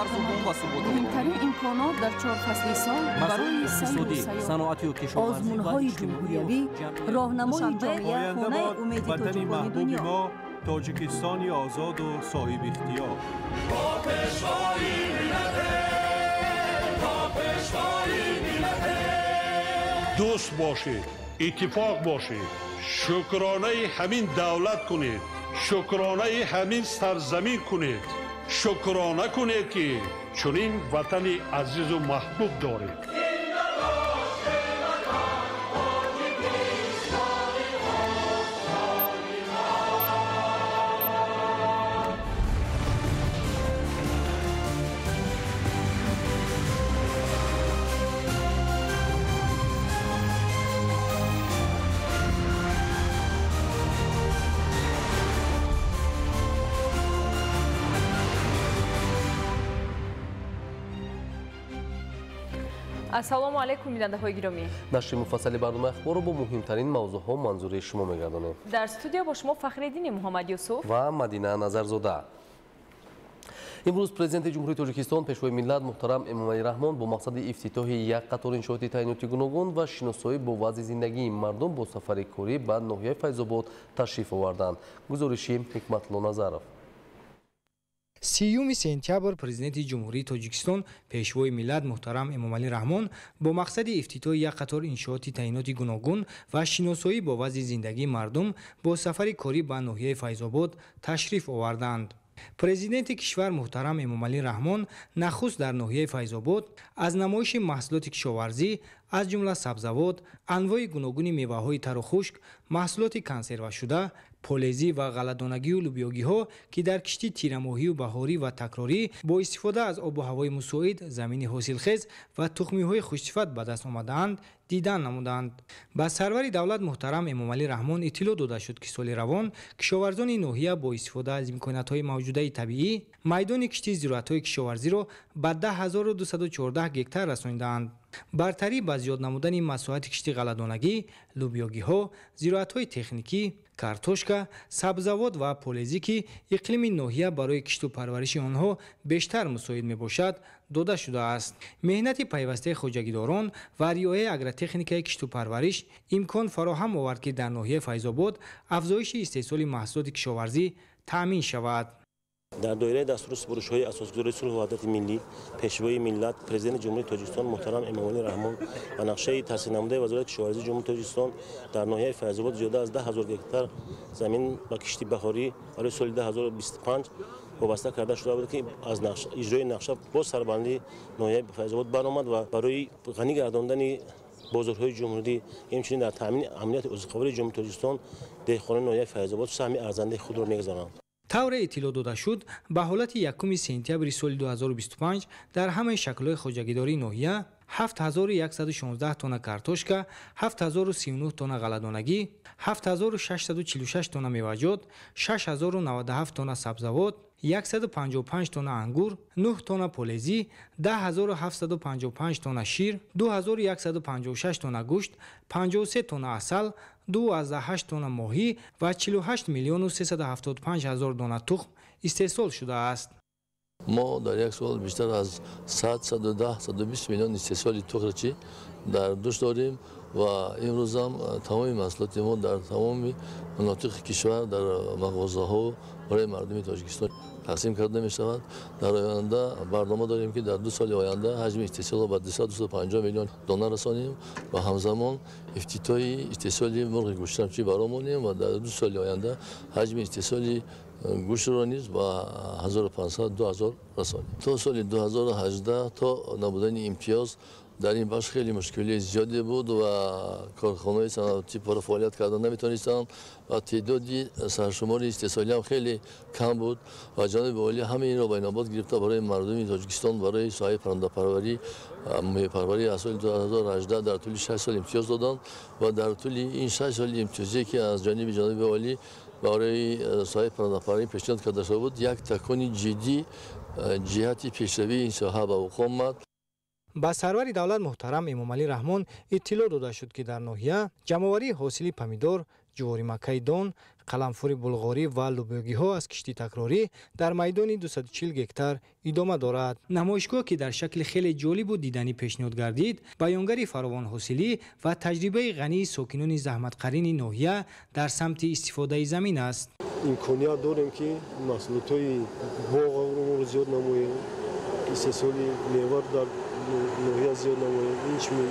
مهمترین امکانات در 4 فصل سال برای سیر و سیاحت، آزمون‌های جمهوریوی، راهنمای جامعه خانه امید تاجیکان دنیا. تاجیکستانی آزاد و صاحب اختیار. دوست باشید، اتفاق باشید، شکرانه همین دولت کنید، شکرانه همین سرزمین کنید، شکرانه کنید که چنین وطن عزیز و محبوب دارید. السلام علیکم بیننده های گرامی. نشر مفصل برنامه اخبار رو با مهمترین موضوع ها منظوره شما میگردانیم. در استودیو با شما فخرالدین محمد یوسف و مدینه نظرزاده. امروز پرزیدنت جمهوری تاجیکستان پیشوای ملت محترم امامعلی رحمان با مقصد افتتاح یک قطار انشاءات تعیناتی گوناگون و شناسایی با وضع زندگی مردم با سفر کاری به ناحیه فیض‌آباد تشریف آوردند. گزارشی حکمت الله نظرов. 30 سپتامبر پرزیدنت جمهوری تاجیکستان پیشوای ملت محترم امامعلی رحمان با مقصد افتتاح یک قطار انشاءات تعیناتی گوناگون و شناسایی با وضع زندگی مردم با سفر کاری به ناحیه فیض‌آباد تشریف آوردند. پرزیدنت کشور محترم امامعلی رحمان نخست در ناحیه فیض‌آباد از نمایش محصولات کشاورزی از جمله سبزیجات، انواع گوناگون میوه‌های تر و خشک، محصولات کنسرو شده، پولزی و غله‌دانگی و لوبیاگی‌ها که در کشتی تیره‌ماهی و بهاری و تکراری با استفاده از آب و هوای مساعد، زمین حاصلخیز و تخمی‌های خوش‌صفت به دست آمدند دیدن نمودند. با سرور دولت محترم امامعلی رحمان اطلاع داده شد که سال روان کشاورزان ناحیه با استفاده از امکانات‌های موجوده طبیعی میدان کشتی زراعت‌های کشاورزی را به 10214 گکتار رساندند. برتری با زیاد نمودن مساحت کشتی غله‌دانگی، لوبیاگی‌ها، زراعت‌های تکنیکی، کارتوشکا، سبزیجات و پولزی که اقلیم ناحیه برای کشت و پرورش آنها بیشتر مساعد میباشد داده شده است. مهنت پیوسته خواجگیداران و رعایت اگرتکنیک کشت و پرورش امکان فراهم آورد که در ناحیه فیض‌آباد افزایش استحصال محصولات کشاورزی تامین شود. در دایره دستور سپارش‌های اساسگذاری صلح و وحدت ملی پیشوای ملت پرزیدنت جمهوری تاجیکستان محترم امامعلی رحمان و نقشه تصحیح نموده وزارت کشاورزی جمهوری تاجیکستان در ناحیه فیض‌آباد زیاده از 10000 گکتار زمین با کشتی بهاری برای سال 2025 وابسته کرده شده بود که از اجرای نقشه با سربلندی ناحیه فیض‌آباد برآمد و برای غنی گرداندن بازارهای جمهوری همچنین در تامین امنیت عضوخواری جمهوری تاجیکستان دهقانان ناحیه فیض‌آباد سهم ارزنده خود را می‌گذارند. طور اطلاع داده شد به حالت 1 سپتامبر سال 2025 در همه شکل‌های خواجگیداری ناحیه 7116 تن کارتوشکا، 7039 تن غله‌دانگی، 7646 تن میوه‌جات، 6097 تن سبزیجات، 155 تن انگور، 9 تن پولزی، 10755 تن شیر، 2156 تن گوشت، 53 تن عسل، 28 تن ماهی و 48 میلیون و 375 هزار دانه تخم استحصال شده است. ما در یک سال بیشتر از 110-120 میلیون استحصال تخم در دوش داریم و امروز هم تمام محصولات ما در تمام مناطق کشور در مغازه‌ها برای مردم تاجیکستان تقسیم کرده می شود. در آینده برنامه داریم که در 2 سال آینده حجم استحصال به 250 میلیون دلار رسانیم و همزمان افتتاح استحصال مرغ گوشت‌چی برآوریم و در 2 سال آینده حجم استحصال گوشت را نیز با 1500-2000 رسانیم. تا سال 2018 تا نبودن امتیاز در این بخش خیلی مشکلی زیادی بود و کارخانه‌های صنعتی پر فعالیت کردن نمیتونستند و تعدادی سرشمار استحصالی هم خیلی کم بود و جناب والی همه این را به نوبت گرفته برای مردم تاجیکستان برای ساحه پرنده پروری پروری از سال 2018 در طول 6 سال امتیاز دادند و در طول این 6 سال امتیازی که از جانب جناب والی برای ساحه پرنده پروری پیشنهاد کرده شده بود یک تکانی جدی جهت پیشروی این ساحه به وقوع آمد. با سرور دولت محترم امامعلی رحمان اطلاع داده شد که در ناحیه جمع‌آوری حاصل پمیدور، جواری مکای دون، قلمفور بلغاری و لوبیوگی‌ها از کشتی تکراری در میدان 240 گکتار ادامه دارد. نمایشگاه که در شکل خیلی جالب و دیدنی پیشنهاد گردید، بیانگر فراوان حاصلی و تجربه غنی ساکنان زحمت‌قرین ناحیه در سمت استفاده زمین است. امکانیت داریم که محصولات باغ رو زیاد نماییم. استحصال میوه در ناحیه زیاد نماییم.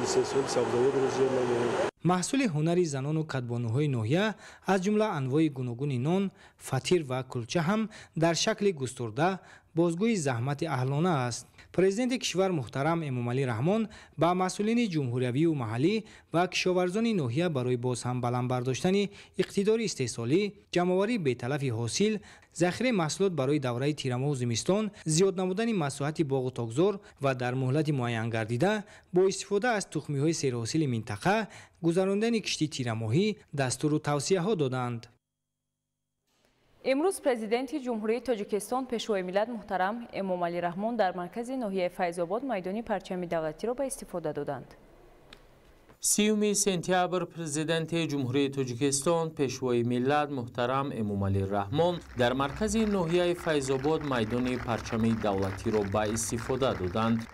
استحصال سبزیجات رو زیاد نماییم. محصول هنری زنان و کدبانوهای ناحیه از جمله انواع گوناگون نان، فطیر و کلچه هم در شکل گسترده بازگوی زحمت اهلانه است. پرزیدنت کشور محترم امامعلی رحمان با مسئولین جمهوریوی و محلی و کشاورزان ناحیه برای باز هم بلند برداشتن اقتدار استحصالی، جمع‌آوری بی‌تلف حاصل، ذخیره محصولات برای دوره تیرماه و زمستان، زیاد نمودن مساحت باغ و تاکزار و در مهلت معین گردیده با استفاده از تخمی‌های سیرحاصل منطقه گذراندن کشتی تیرماهی دستور و توصیه‌ها دادند. امروز پرزیدنت جمهوری تاجیکستان پیشوای ملت محترم امامعلی رحمان در مرکز ناحیه فیض‌آباد میدان پرچم دولتی را به استفاده دادند. 30 سپتامبر پرزیدنت جمهوری تاجیکستان پیشوای ملت محترم امامعلی رحمان در مرکز ناحیه فیض‌آباد میدان پرچم دولتی را به استفاده دادند.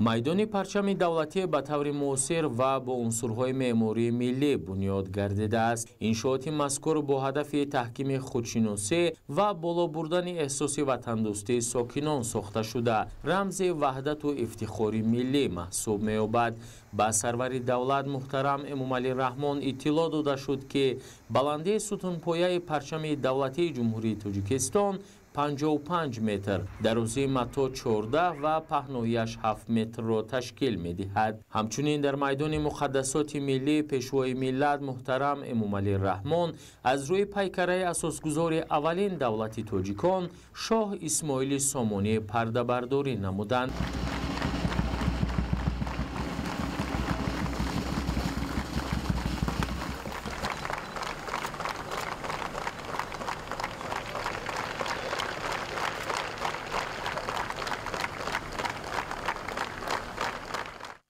میدان پرچم دولتی به طور موثر و با عنصرهای معماری ملی بنیاد گردیده است. انشاءات مذکور با هدف تحکیم خودشناسی و بالا بردن احساس وطندوستی ساکنان ساخته شده، رمز وحدت و افتخار ملی محسوب می‌یابد. با سرور دولت محترم امامعلی رحمان اطلاع داده شد که بلندی ستونپایه پرچم دولتی جمهوری تاجیکستان 55 متر، درازی متا 14 و پهنایش 7 متر را تشکیل می‌دهد. همچنین در میدان مقدسات ملی پیشوای ملت محترم امامعلی رحمان از روی پیکره اساسگذار اولین دولت تاجیکان شاه اسماعیل سامانی پرده برداری نمودند.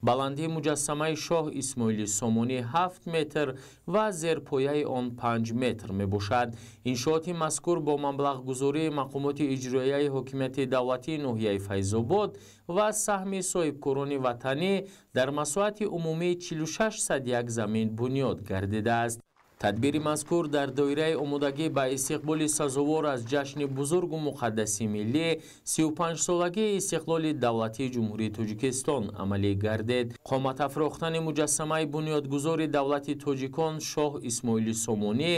بلندی مجسمه شاه اسماعیل سامانی 7 متر و زیرپایه آن 5 متر می باشد. انشاءات مذکور با مبلغ گذاری مقامات اجرایی حکومت دولتی ناحیه فیض‌آباد و سهم صاحبکاران وطنی در مساحت عمومی 46 صد یک زمین بنیاد گردیده است. тадбири мазкур дар доираи омодагӣ ба истиқболи сазовор аз ҷашни бузургу муқаддаси миллӣ 35-солагии истиқлоли давлатии ҷумҳурии Тоҷикистон амалӣ гардид. Қоматафрохтани муҷассамаи бунёдгузори давлати тоҷикон Шоҳ Исмоили Сомонӣ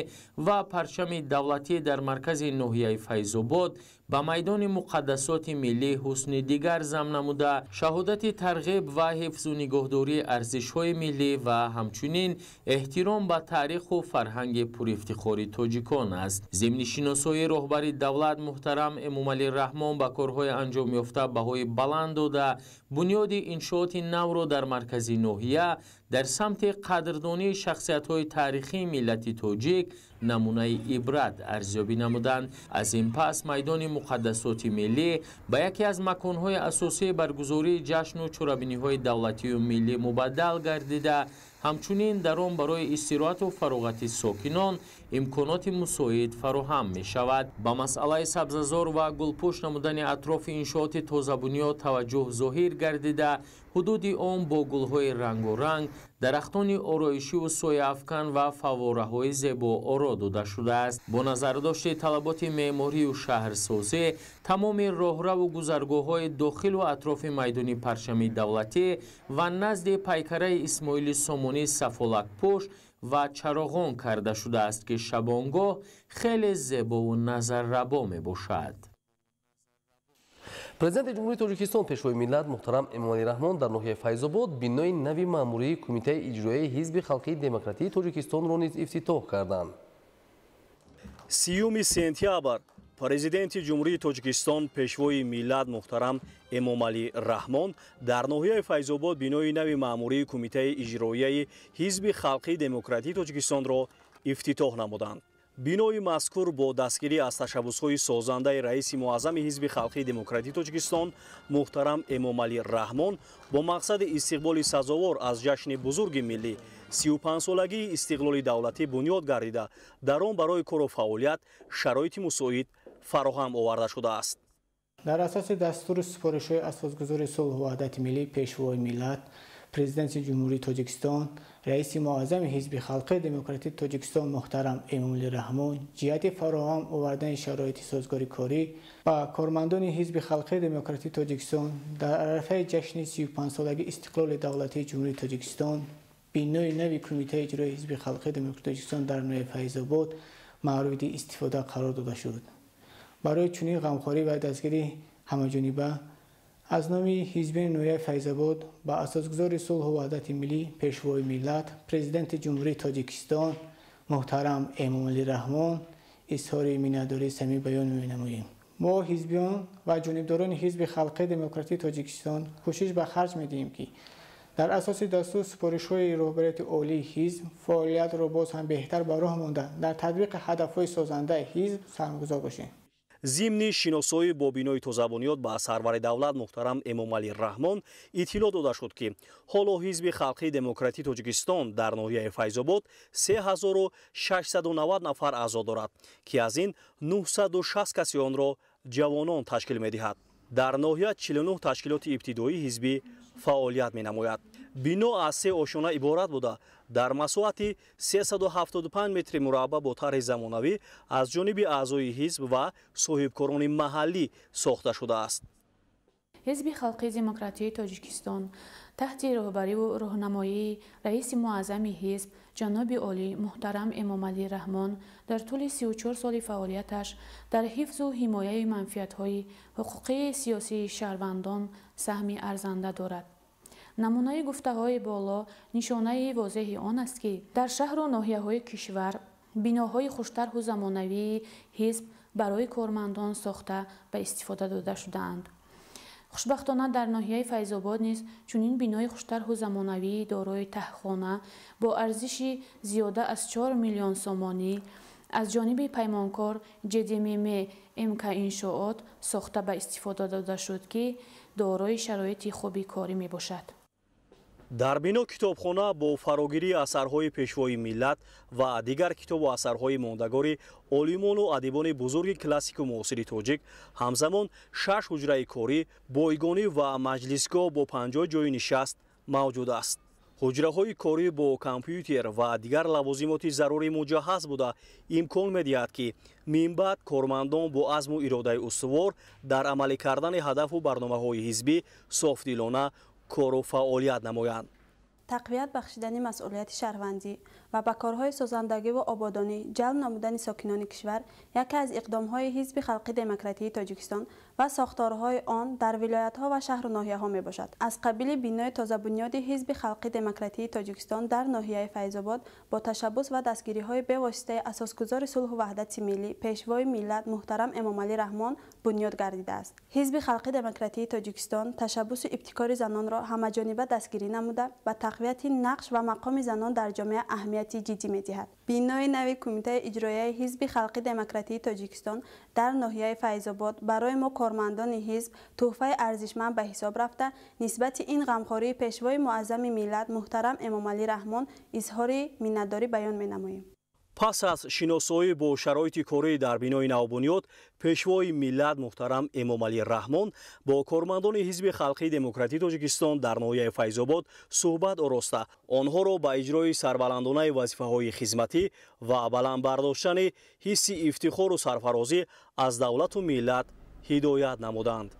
ва парчами давлатӣ дар маркази ноҳияи Файзобод ба майдони муқаддасоти миллӣ ҳусни дигар зам намуда, шаҳодати тарғиб ва ҳифзу нигоҳдории арзишҳои миллӣ ва ҳамчунин эҳтиром ба таъриху фарҳанги пурифтихори тоҷикон аст. Зимни шиносоии роҳбари давлат муҳтарам Эмомалӣ Раҳмон ба корҳои анҷомёфта баҳои баланд дода, бунёди иншооти навро дар маркази ноҳия дар самти қадрдонии шахсиятҳои таърихии миллати тоҷик намунаи ибрат арзёбӣ намуданд. Аз ин пас майдони муқаддасоти миллӣ ба яке аз маконҳои асосии баргузории ҷашну чорабиниҳои давлатию миллӣ мубаддал гардида, ҳамчунин дар он барои истироҳату фароғати сокинон имконоти мусоид фароҳам мешавад. Ба масъалаи сабзазор ва гулпӯш намудани атрофи иншооти тозабунёд таваҷҷӯҳ зоҳир гардида, ҳудуди он бо гулҳои рангоранг, дарахтони ороишиву сояафкан ва фаввораҳои зебо оро дода шудааст. Бо назардошти талаботи меъморию шаҳрсозӣ, тамоми роҳраву гузаргоҳҳои дохилу атрофи майдони парчами давлатӣ ва назди пайкараи Исмоили Сомонӣ сафолакпӯш ва чароғон карда шудааст, ки шабонгоҳ хеле зебову назаррабо мебошад. Президенти ҷумҳурии Тоҷикистон пешвои миллат муҳтарам Эмомалӣ Раҳмон дар ноҳияи Файзобод бинои нави маъмурии Кумитаи иҷроияи Ҳизби халқии демократии Тоҷикистонро низ ифтитоҳ карданд. 30 сентябр президенти ҷумҳурии Тоҷикистон пешвои миллат муҳтарам Эмомалӣ Раҳмон дар ноҳияи Файзобод бинои нави маъмурии Кумитаи иҷроияи Ҳизби халқии демократии Тоҷикистонро ифтитоҳ намуданд. бинои мазкур бо дастгирӣ аз ташаббусҳои созандаи раиси муаззами Ҳизби халқии демократии Тоҷикистон муҳтарам Эмомалӣ Раҳмон бо мақсади истиқболи сазовор аз ҷашни бузурги миллӣ 35-солагии истиқлоли давлатӣ бунёд гардида, дар он барои кору фаъолият шароити мусоид фароҳам оварда шудааст. дар асоси дастури супоришҳои асосгузори сулҳу ваҳдати миллӣ пешвои миллат президенти ҷумҳурии Тоҷикистон раиси муаззами Ҳизби халқии демократии Тоҷикистон муҳтарам Эмомалӣ Раҳмон ҷиҳати фароҳам овардани шароити созгори корӣ ба кормандони Ҳизби халқии демократии Тоҷикистон дар арафаи ҷашни 35-солаги истиқлоли давлатии ҷумҳурии Тоҷикистон бинои нави Кумитаи иҷроии Ҳизби халқии демократии Тоҷикистон дар ноҳияи Файзобод маъруди истифода қарор дода шуд. барои чунин ғамхорӣ ва дастгирии ҳамаҷониба аз номи ҳизбини ноҳияи Файзобод ба асосгузори сулҳу ваҳдати миллӣ пешвои миллат президенти ҷумҳурии Тоҷикистон муҳтарам Эмомалӣ Раҳмон изҳори миннатдории самимӣ баён менамоем. мо ҳизбиён ва ҷонибдорони Ҳизби халқии демократии Тоҷикистон кӯшиш ба харҷ медиҳем ки дар асоси дастур супоришҳои роҳбарияти олии ҳизб фаъолиятро боз ҳам беҳтар ба роҳ монда дар татбиқи ҳадафҳои созандаи ҳизб сармагузор бошем. зимни шиносоӣ бо бинои тозабунёд ба сарвари давлат муҳтарам Эмомалӣ Раҳмон иттилоъ дода шуд ки ҳоло Ҳизби халқии демократии Тоҷикистон дар ноҳияи Файзобод 3690 нафар аъзо дорад, ки аз ин 960 каси онро ҷавонон ташкил медиҳад. дар ноҳия 49 ташкилоти ибтидоии ҳизбӣ фаъолият менамояд. бино аз 3 ошона иборат буда дар масоҳати 375 метри мурабба бо тарҳи замонавӣ аз ҷониби аъзои ҳизб ва соҳибкорони маҳаллӣ сохта шудааст. ҳизби халқии демократии Тоҷикистон таҳти роҳбариву роҳнамоии раиси муаззами ҳизб ҷаноби олӣ муҳтарам Эмомалӣ Раҳмон дар тӯли 34 соли фаъолияташ дар ҳифзу ҳимояи манфиатҳои ҳуқуқии сиёсии шаҳрвандон саҳми арзанда дорад. намунаи гуфтаҳои боло нишонаи возеҳи он аст ки дар шаҳру ноҳияҳои кишвар биноҳои хуштарҳу замонавии ҳизб барои кормандон сохта ба истифода дода шудаанд. хушбахтона дар ноҳияи Файзобод низ чунин бинои хуштарҳу замонавии дорои таҳхона бо арзиши зиёда аз 4 миллион сомонӣ аз ҷониби паймонкор ҷдмм МК иншоот сохта ба истифода дода шуд, ки дорои шароити хуби корӣ мебошад. дар бино китобхона бо фарогирии асарҳои пешвои миллат ва дигар китобу асарҳои мондагори олимону адибони бузурги классику муосири тоҷик ҳамзамон 6 ҳуҷраи корӣ, бойгонӣ ва маҷлисгоҳ бо 50 ҷои нишаст мавҷуд аст. ҳуҷраҳои корӣ бо компютер ва дигар лавозимоти зарурӣ муҷаҳҳаз буда имкон медиҳад ки минбаъд кормандон бо азму иродаи устувор дар амалӣ кардани ҳадафу барномаҳои ҳизбӣ софдилона кору фаъолият намоянд. тақвият бахшидани масъулияти шаҳрвандӣ ва ба корҳои созандагӣ ва ободонӣ ҷалб намудани сокинони кишвар яке аз иқдомҳои ҳизби халқи демократии тоҷикистон ва сохторҳои он дар вилоятҳо ва шаҳру ноҳияҳо мебошад. аз қабили бинои тозабунёди ҳизби халқи демократии тоҷикистон дар ноҳияи файзобод бо ташаббус ва дастгириҳои бевоситаи асосгузори сулҳу ваҳдати миллӣ пешвои миллат муҳтарам Эмомалӣ Раҳмон бунёд гардидааст. ҳизби халқи демократии тоҷикистон ташаббусу ибтикори занонро ҳамаҷониба дастгирӣ намуда ба тақвияти нақш ва мақоми занон дар ҷомеа аҳамияти ҷиддӣ медиҳад. бинои нави кумитаи иҷроияи ҳизби халқи демократии тоҷикистон дар ноҳияи файзобод барои мо кормандони ҳизб тӯҳфаи арзишманд ба ҳисоб рафта нисбати ин ғамхории пешвои муаззами миллат муҳтарам Эмомалӣ Раҳмон изҳори миннатдорӣ баён менамоем. пас аз шиносоӣ бо шароити корӣ дар бинои навбунёд пешвои миллат муҳтарам Эмомалӣ Раҳмон бо кормандони ҳизби халқи демократии тоҷикистон дар ноҳияи файзобод суҳбат ороста онҳоро ба иҷрои сарбаландонаи вазифаҳои хизматӣ ва баландбардоштани ҳисси ифтихору сарфарозӣ аз давлату миллат ҳидоят намуданд.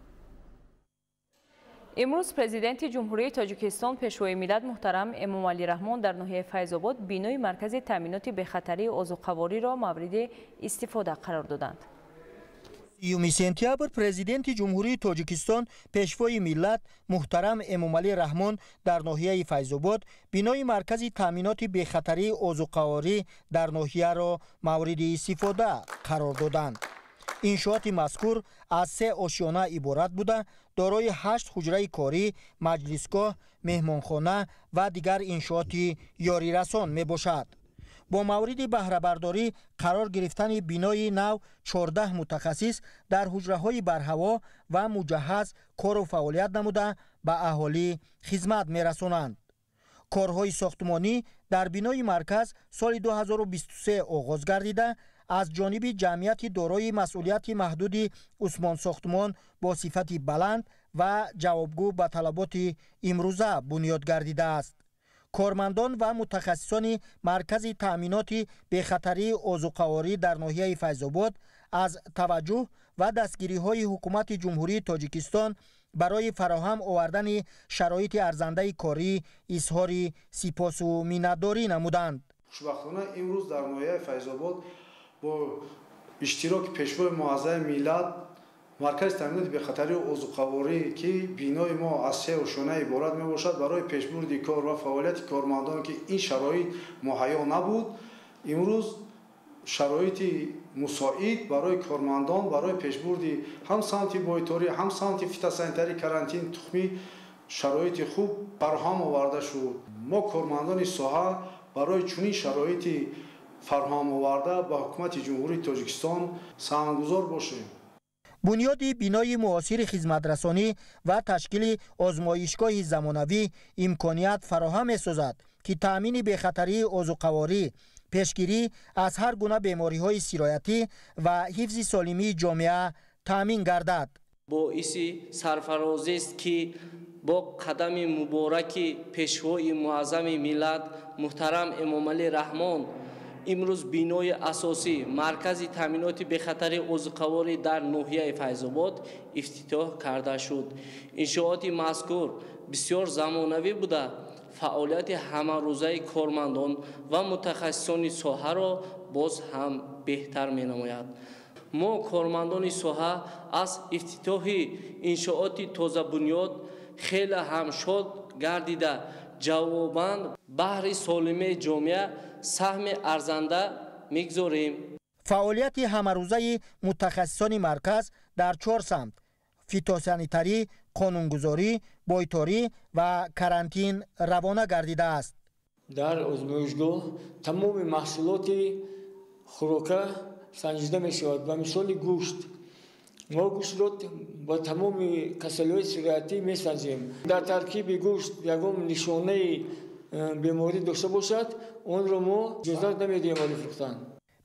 имрӯз президенти ҷумҳурии тоҷикистон пешвои миллат муҳтарам Эмомалӣ Раҳмон дар ноҳияи файзобод бинои маркази таъминоти бехатарии озуқавориро мавриди истифода қарор доданд. 30 сентябр президенти ҷумҳурии тоҷикистон пешвои миллат муҳтарам Эмомалӣ Раҳмон дар ноҳияи файзобод бинои маркази таъминоти бехатарии озуқаворӣ дар ноҳияро мавриди истифода қарор доданд. иншооти мазкур аз 3 ошёна иборат буда дорои 8 ҳуҷраи корӣ, маҷлисгоҳ, меҳмонхона ва дигар иншооти ёрирасон мебошад. бо мавриди баҳрабардорӣ қарор гирифтани бинои нав 14 мутахассис дар ҳуҷраҳои барҳаво ва муҷаҳҳаз кору фаъолият намуда ба аҳолӣ хизмат мерасонанд. корҳои сохтмонӣ дар бинои марказ соли 2023 оғоз гардида аз ҷониби ҷамъияти дорои масъулияти маҳдуди Усмон Сохтмон бо сифати баланд ва ҷавобгӯ ба талаботи имрӯза бунёд гардидааст. кормандон ва мутахассисони маркази таъминоти бехатарии озуқаворӣ дар ноҳияи Файзобод аз таваҷҷӯҳ ва дастгириҳои ҳукумати ҷумҳурии Тоҷикистон барои фароҳам овардани шароити арзандаи корӣ изҳори сипосу миннатдорӣ намуданд. хушбахтона имрӯз дар ноҳияи Файзобод бо иштироки пешвои муаззами миллат маркази таъминоти бехатарии озуқаворӣ ки бинои мо аз 3 ошона иборат мебошад барои пешбурди кор ва фаъолияти кормандон ки ин шароит муҳайё набуд, имрӯз шароити мусоид барои кормандон барои пешбурди ҳам самти бойторӣ ҳам самти фитосанитарӣ карантин тухмӣ шароити хуб фарҳам оварда шуд. мо кормандони соҳа барои чунин шароити фарҳам оварда ба ҳукумати ҷумҳурии Тоҷикистон саҳмгузор бошем. бунёди бинои муосири хизматрасонӣ ва ташкили озмоишгоҳи замонавӣ имконият фароҳам месозад ки таъмини бехатарии озуқаворӣ, пешгирӣ аз ҳар гуна бемориҳои сироятӣ ва ҳифзи солимии ҷомеа таъмин гардад. боиси сарфарозист ки бо қадами мубораки пешвои муаззами миллат муҳтарам Эмомалӣ Раҳмон имрӯз бинои асосӣ маркази таъминоти бехатарии озуқаворӣ дар ноҳияи Файзобод ифтитоҳ карда шуд. иншооти мазкур бисёр замонавӣ буда фаъолияти ҳамарӯзаи кормандон ва мутахассисони соҳаро боз ҳам беҳтар менамояд. мо кормандони соҳа аз ифтитоҳи иншооти тозабунёд хеле ҳам шод гардида ҷавобан баҳри солимаи ҷомеа саҳми арзанда мегзорем. фаъолияти ҳамарӯзаи мутахассисони марказ дар 4 самт: фитосанитарӣ, қонунгузорӣ, бойторӣ ва карантин равона гардидааст. дар озмоишгоҳ тамоми маҳсулоти хӯрока санҷида мешавад. ба мисоли гӯшт, мо гӯштро ба тамоми касалиҳои сироятӣ месанҷем. дар таркиби гӯшт ягон нишонаи беморӣ дошта бошад, онро мо иҷозат намедиҳем фурӯхтан.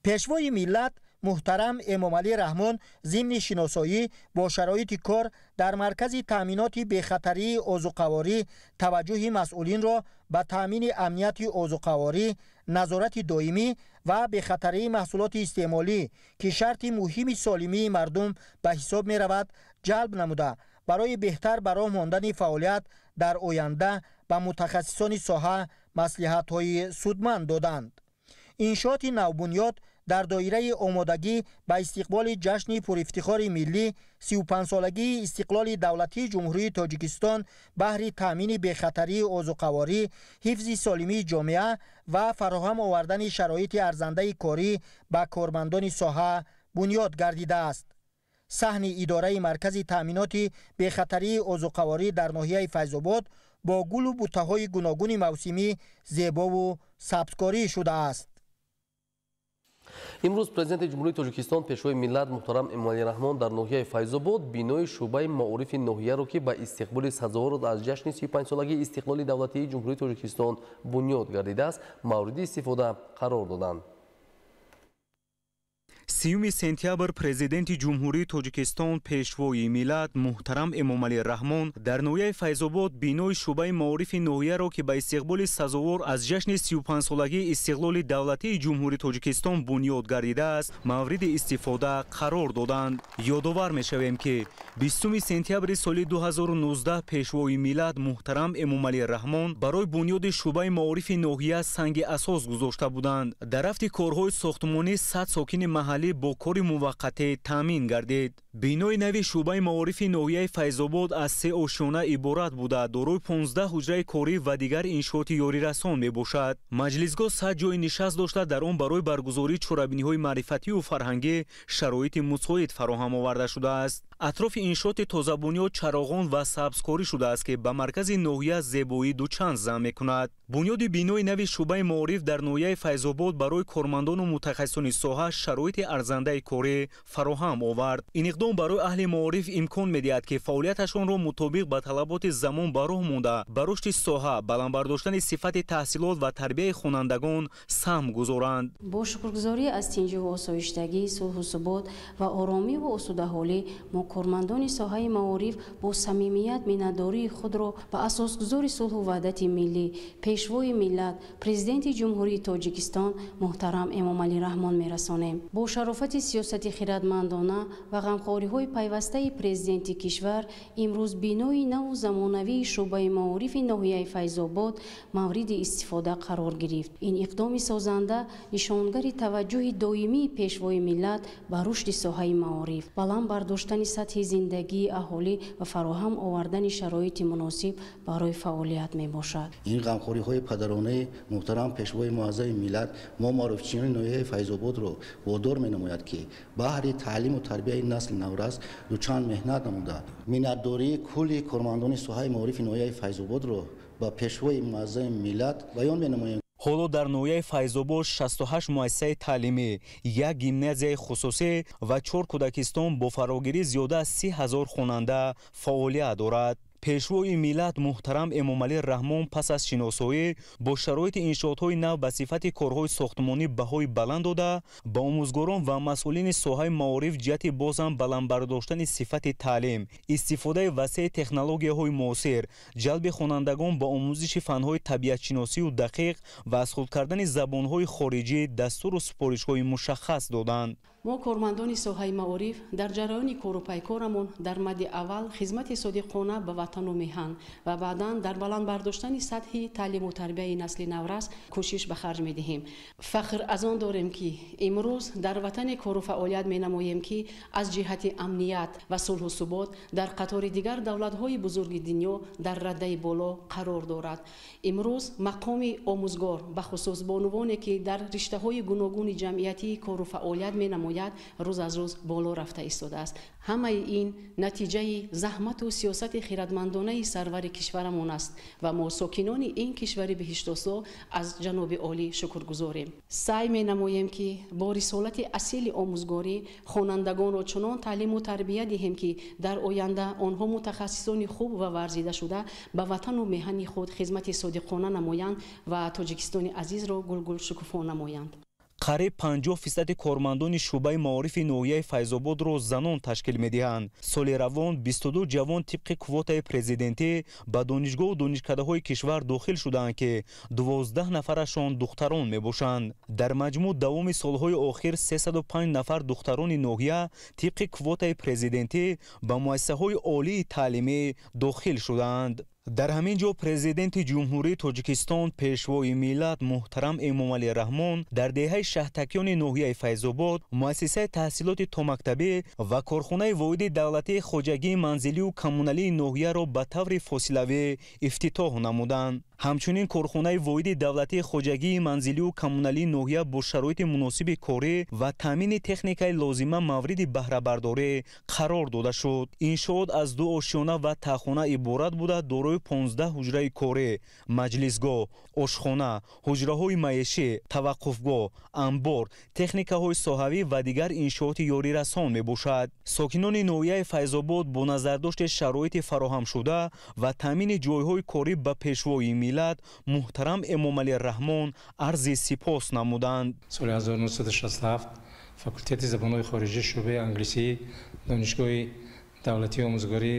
пешвои миллат محترم امامعلی رحمان ضمن شناسایی با شرایط کار در مرکز تأمینات بی‌خطری عضوقواری توجه مسئولین را به تأمین امنیت عضوقواری، نظارت دائمی و بی‌خطری محصولات استعمالی که شرط مهم سالمی مردم به حساب می رود جلب نموده برای بهتر برای ماندن فعالیت در آینده به متخصصان ساحه مصلحت‌های سودمند دادند. انشاءات نوبنیاد در دایره آمادگی به استقبال جشن پرافتخار ملی 35 سالگی استقلال دولتی جمهوری تاجیکستان بهر تامین بی‌خطری عضوقواری، حفظ سالمی جامعه و فراهم آوردن شرایط ارزنده کاری به کارمندان ساحه بنیاد گردیده است. صحن اداره مرکز تامینات بی‌خطری عضوقواری در ناحیه فیض‌آباد با گل و بوته‌های گوناگون موسمی زیبا و سبزکاری شده است. امروز پرزیدنت جمهوری تاجیکستان پیشوای ملت محترم امامعلی رحمان در ناحیه فیض‌آباد بینای شعبه معارف ناحیه را که به استقبال سزاوار از جشن 35 سالگی استقلال دولتی جمهوری تاجیکستان بنیاد گردیده است مورد استفاده قرار دادند. 30 سپتامبر پرزیدنت جمهوری تاجیکستان پیشوای ملت محترم امامعلی رحمان در ناحیه فیض‌آباد بینای شعبه معارف ناحیه را که به استقبال سزاوار از جشن 35 سالگی استقلال دولتی جمهوری تاجیکستان بنیاد گردیده است مورد استفاده قرار دادند. یادآور می‌شویم که 20 سپتامبر سال 2019 پیشوای ملت محترم امامعلی رحمان برای بنیاد شعبه معارف ناحیه سنگ اساس گذاشته بودند. در رفت کارهای ساختمانی 100 ساکن محلی با کار موقته تامین گردید. بینای نوی شعبه معارف ناحیه فیض‌آباد از 3 آشیانه عبارت بوده دارای 15 حجره کاری و دیگر انشاءات یاری رسان می باشد. مجلسگاه 100 جای نشست داشته در آن برای برگزاری چهاربینی‌های معرفتی و فرهنگی شرایط مساعد فراهم آورده شده است. اطراف انشاءات تازه بنیاد چراغان و سبزکاری شده است که به مرکز ناحیه زیبایی دوچند ضم می‌کند. بنیاد بینای نوی شعبه معارف در ناحیه فیض‌آباد برای کارمندان و متخصصان ساحه شرایط ارزنده کاری فراهم آورد. این اقدام برای اهل معارف امکان می‌دهد که فعالیتشان را مطابق به طلبات زمان به راه مانده به رشد ساحه، بلند برداشتن صفت تحصیلات و تربیت خوانندگان سهم گذارند. با شکرگزاری از تنظیم و آسایشتگی، صلح و ثبات و آرامی و آسوده‌حالی کارمندان ساحه معارف با صمیمیت میانه‌داری خود را به اساسگذار صلح و وحدت ملی پیشوای ملت پرزیدنت جمهوری تاجیکستان محترم امامعلی رحمان میرسانیم. با شرافت سیاست خردمندانه و غمخواری‌های پیوسته پرزیدنت کشور امروز بینای نو و زمانوی شعبه معارف ناحیه فیض‌آباد مورد استفاده قرار گرفت. این اقدام سازنده نشانگر توجه دائمی پیشوای ملت به رشد ساحه معارف، بلند برداشتن سطح زندگی اهالی و فراهم آوردن شرایط مناسب برای فعالیت می باشد. این غمخوری‌های پدرانه محترم پیشوای معظم ملت ما معارفچیان ناحیه فیض‌آباد را وادار می‌نماید که بهر تعلیم و تربیت نسل نورس دوچند مهنت نموده میانه‌داری کل کارمندان ساحه معارف ناحیه فیض‌آباد را با پیشوای معظم ملت بیان می‌نماییم. حالا در ناحیه فیض‌آباد 68 مؤسسه تعلیمی، یک گیمنازیای خصوصی و 4 کودکستان با فراگیری زیاده از 30,000 خواننده فعالیت دارد. پیشوای ملت محترم امامعلی رحمان پس از شناسایی با شرایط انشاءات‌های نو به صفت کارهای ساختمانی بهای بلند داده با آموزگاران و مسئولین ساحه معارف جهت بازم بلند برداشتن صفت تعلیم، استفاده وسیع تکنولوژی‌های معاصر، جلب خوانندگان با آموزش فن‌های طبیعت شناسی و دقیق و از خود کردن زبان‌های خارجی دستور و سفارش‌های مشخص دادند. ما کارمندان ساحه معارف در جریان کار و پیکارمان در مد اول خدمت صادقانه به وطن و میهن و بعداً در بلند برداشتن سطح تعلیم و تربیت نسل نورس کوشش به خرج می‌دهیم. فخر از آن داریم که امروز در وطن کار و فعالیت می‌نماییم که از جهت امنیت و صلح و ثبات در قطار دیگر دولت‌های بزرگ دنیا در رده بالا قرار دارد. امروز مقام آموزگار به خصوص بانوانی که در رشته‌های گوناگون جمعیتی کار و فعالیت می‌نمایند روز از روز بالا رفته ایستاده است. همه این نتیجه زحمت و سیاست خردمندانه سرور کشورمان است و ما ساکنان این کشور بهشت‌آسا از جناب عالی شکرگزاریم. سعی می‌نماییم که با رسالت اصیل آموزگاری خوانندگان را چنان تعلیم و تربیت دهیم که در آینده آنها متخصصان خوب و ورزیده شده به وطن و میهن خود خدمت صادقانه نمایند و تاجیکستان عزیز را گل گل شکوفا نمایند. қариб 50% кормандони шӯъбаи маорифи ноҳияи Файзободро занон ташкил медиҳанд. соли равон 22 ҷавон тибқи квотаи президентӣ ба донишгоҳу донишкадаҳои кишвар дохил шуданд ки 12 нафарашон духтарон мебошанд. дар маҷмӯъ давоми солҳои охир 305 нафар духтарони ноҳия тибқи квотаи президентӣ ба муассисаҳои олии таълимӣ дохил шуданд. дар ҳамин ҷо президенти ҷумҳурии Тоҷикистон пешвои миллат муҳтарам Эмомалӣ Раҳмон дар деҳаи шаҳртакиёни ноҳияи Файзобод муассисаи таҳсилоти томактабӣ ва корхонаи воҳиди давлатии хоҷагии манзилию коммуналии ноҳияро ба таври фосилавӣ ифтитоҳ намуданд. ҳамчунин корхонаи воҳиди давлатии хоҷагии манзилию коммуналии ноҳия бо шароити муносиби корӣ ва таъмини техникаи лозима мавриди баҳрабардорӣ қарор дода шуд. иншоот аз 2 ошёна ва таххона иборат буда дорои 15 ҳуҷраи корӣ, маҷлисгоҳ, ошхона, ҳуҷраҳои маишӣ, таваққуфгоҳ, амбор, техникаҳои соҳавӣ ва дигар иншооти ёрирасон мебошад. сокинони ноҳияи Файзобод бо назардошти шароити фароҳамшуда ва таъмини ҷойҳои корӣ ба пешвои миллат муҳтарам Эмомалӣ Раҳмон арзи сипос намуданд. соли 1967 факултети забонҳои хориҷӣ шӯъбаи англисӣ донишгоҳи давлатии омӯзгорӣ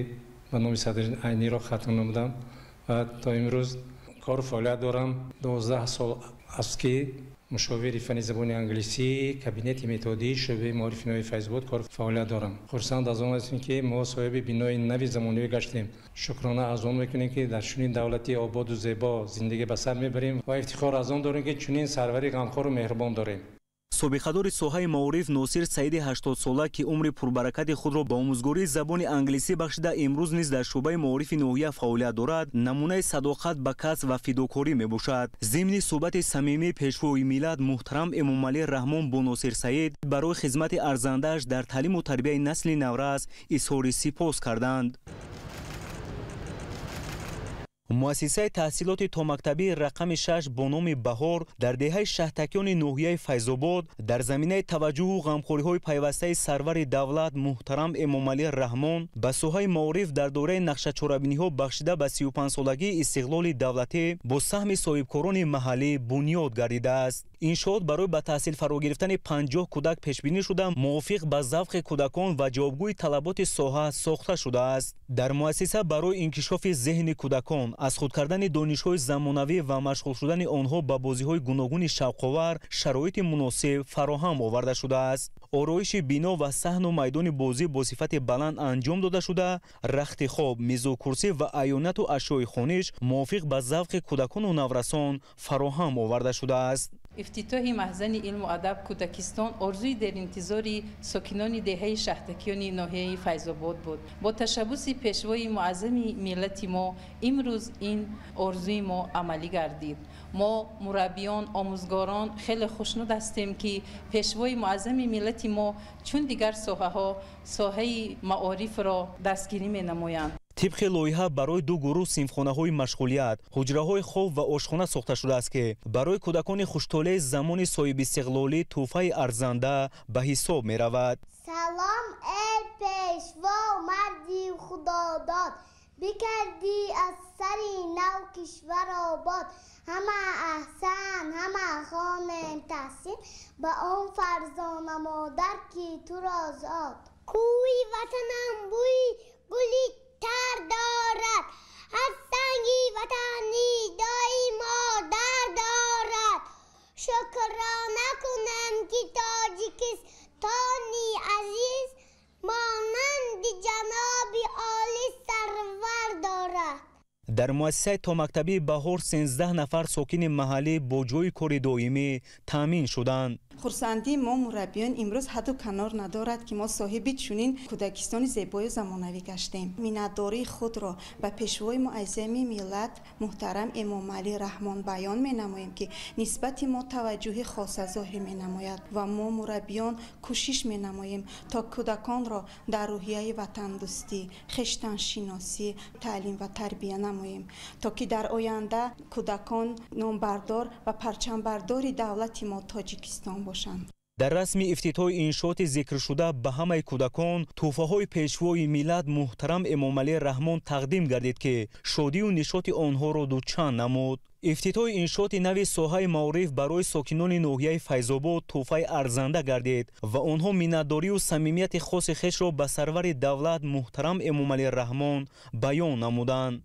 ба номи Садри Айниро хатм намудам ва то имрӯз кору фаъолият дорам. 12 сол аст ки мушовири фанни забони англисӣ кабинети методии шӯъбаи маорифи ноҳияи Файзобод кору фаъолият дорам. хурсанд аз он ҳастем ки мо соҳиби бинои нави замонавӣ гаштем. шукрона аз он мекунем ки дар чунин давлати ободу зебо зиндагӣ ба сар мебарем ва ифтихор аз он дорем ки чунин сарвари ғамхору меҳрубон дорем. собиқадори соҳаи маориф Носир Саиди 80 сола ки умри пурбаракати худро ба омӯзгории забони англисӣ бахшида имрӯз низ дар шӯъбаи маорифи ноҳия фаъолият дорад, намунаи садоқат ба касб ва фидокорӣ мебошад. зимни суҳбати самимии пешвои миллат муҳтарам Эмомалӣ Раҳмон бо Носир Саид барои хизмати арзандааш дар таълиму тарбияи насли наврас изҳори сипос карданд. муассисаи таҳсилоти томактабии рақами 6 бо номи Баҳор дар деҳаи шаҳртакиёни ноҳияи Файзобод дар заминаи таваҷҷӯҳу ғамхориҳои пайвастаи сарвари давлат муҳтарам Эмомалӣ Раҳмон ба соҳаи маориф дар дораи нақшачорабиниҳо бахшида ба 35-солагии истиқлоли давлатӣ бо саҳми соҳибкорони маҳаллӣ бунёд гардидааст. иншоот барои ба таҳсил фаро гирифтани 50 кӯдак пешбинӣ шуда мувофиқ ба завқи кӯдакон ва ҷавобгӯи талаботи соҳа сохта шудааст. дар муассиса барои инкишофи зеҳни кӯдакон, аз худ кардани донишҳои замонавӣ ва машғул шудани онҳо ба бозиҳои гуногуни шавқовар шароити муносиб фароҳам оварда шудааст. ороиши бино ва саҳну майдони бозӣ бо сифати баланд анҷом дода шуда, рахти хоб, мизу курсӣ ва айёнату ашёи хониш мувофиқ ба завқи кӯдакону наврасон фароҳам оварда шудааст. ифтитоҳи маҳзани илму адаб Кӯдакистон орзуи деринтизори сокинони деҳаи шаҳртакиёни ноҳияи Файзобод буд. бо ташаббуси пешвои муаззами миллати мо имрӯз ин орзуи мо амалӣ гардид. мо мураббиён, омӯзгорон хеле хушнуд ҳастем ки пешвои муаззами миллати мо чун дигар соҳаҳо соҳаи маорифро дастгирӣ менамоянд. тибқи лоиҳа барои 2 гурӯҳ синфхонаҳои машғулият, ҳуҷраҳои хоб ва ошхона сохта шудааст ки барои кӯдакони хуштолеи замони соҳибистиқлолӣ тӯҳфаи арзанда ба ҳисоб меравад. салом эй пешво марди худодод, бикардӣ аз сари нав кишвар обод. ҳама аҳсан, ҳама хонем таҳсин, ба он фарзона модар ки туро зод. кӯи ватанам бӯи гули тар дорад، аз санги ватани доимо дар дорад. шукрона кунам ки тоҷикистони азиз монанди ҷаноби оли сарвар дорад. дар муассисаи томактабии Баҳор 13 нафар сокини маҳаллӣ бо ҷойи кори доимӣ таъмин шуданд. хурсандӣ мо мураббиён имрӯз ҳадду канор надорад ки мо соҳиби чунин кӯдакистони зебою замонавӣ гаштем. миннатдории худро ба пешвои муаззами миллат муҳтарам Эмомалӣ Раҳмон баён менамоем ки нисбати мо таваҷҷӯҳи хоса зоҳир менамояд ва мо мураббиён кӯшиш менамоем то кӯдаконро дар рӯҳияи ватандӯстӣ, хештаншиносӣ, таълим ва тарбия намоем, то ки дар оянда кӯдакон номбардор ва парчамбардори давлати мо Тоҷикистон бошанд. در رسمی افتتاح انشاءات ذکر شده به همه کودکان تحفه‌های پیشوای ملت محترم امامعلی رحمان تقدیم گردید که شادی و نشاط آنها را دوچند نمود. افتتاح انشاءات نوی ساحه معارف برای ساکنان ناحیه فیض‌آباد تحفه ارزنده گردید و آنها منتداری و صمیمیت خاص خویش را به سرور دولت محترم امامعلی رحمان بیان نمودند.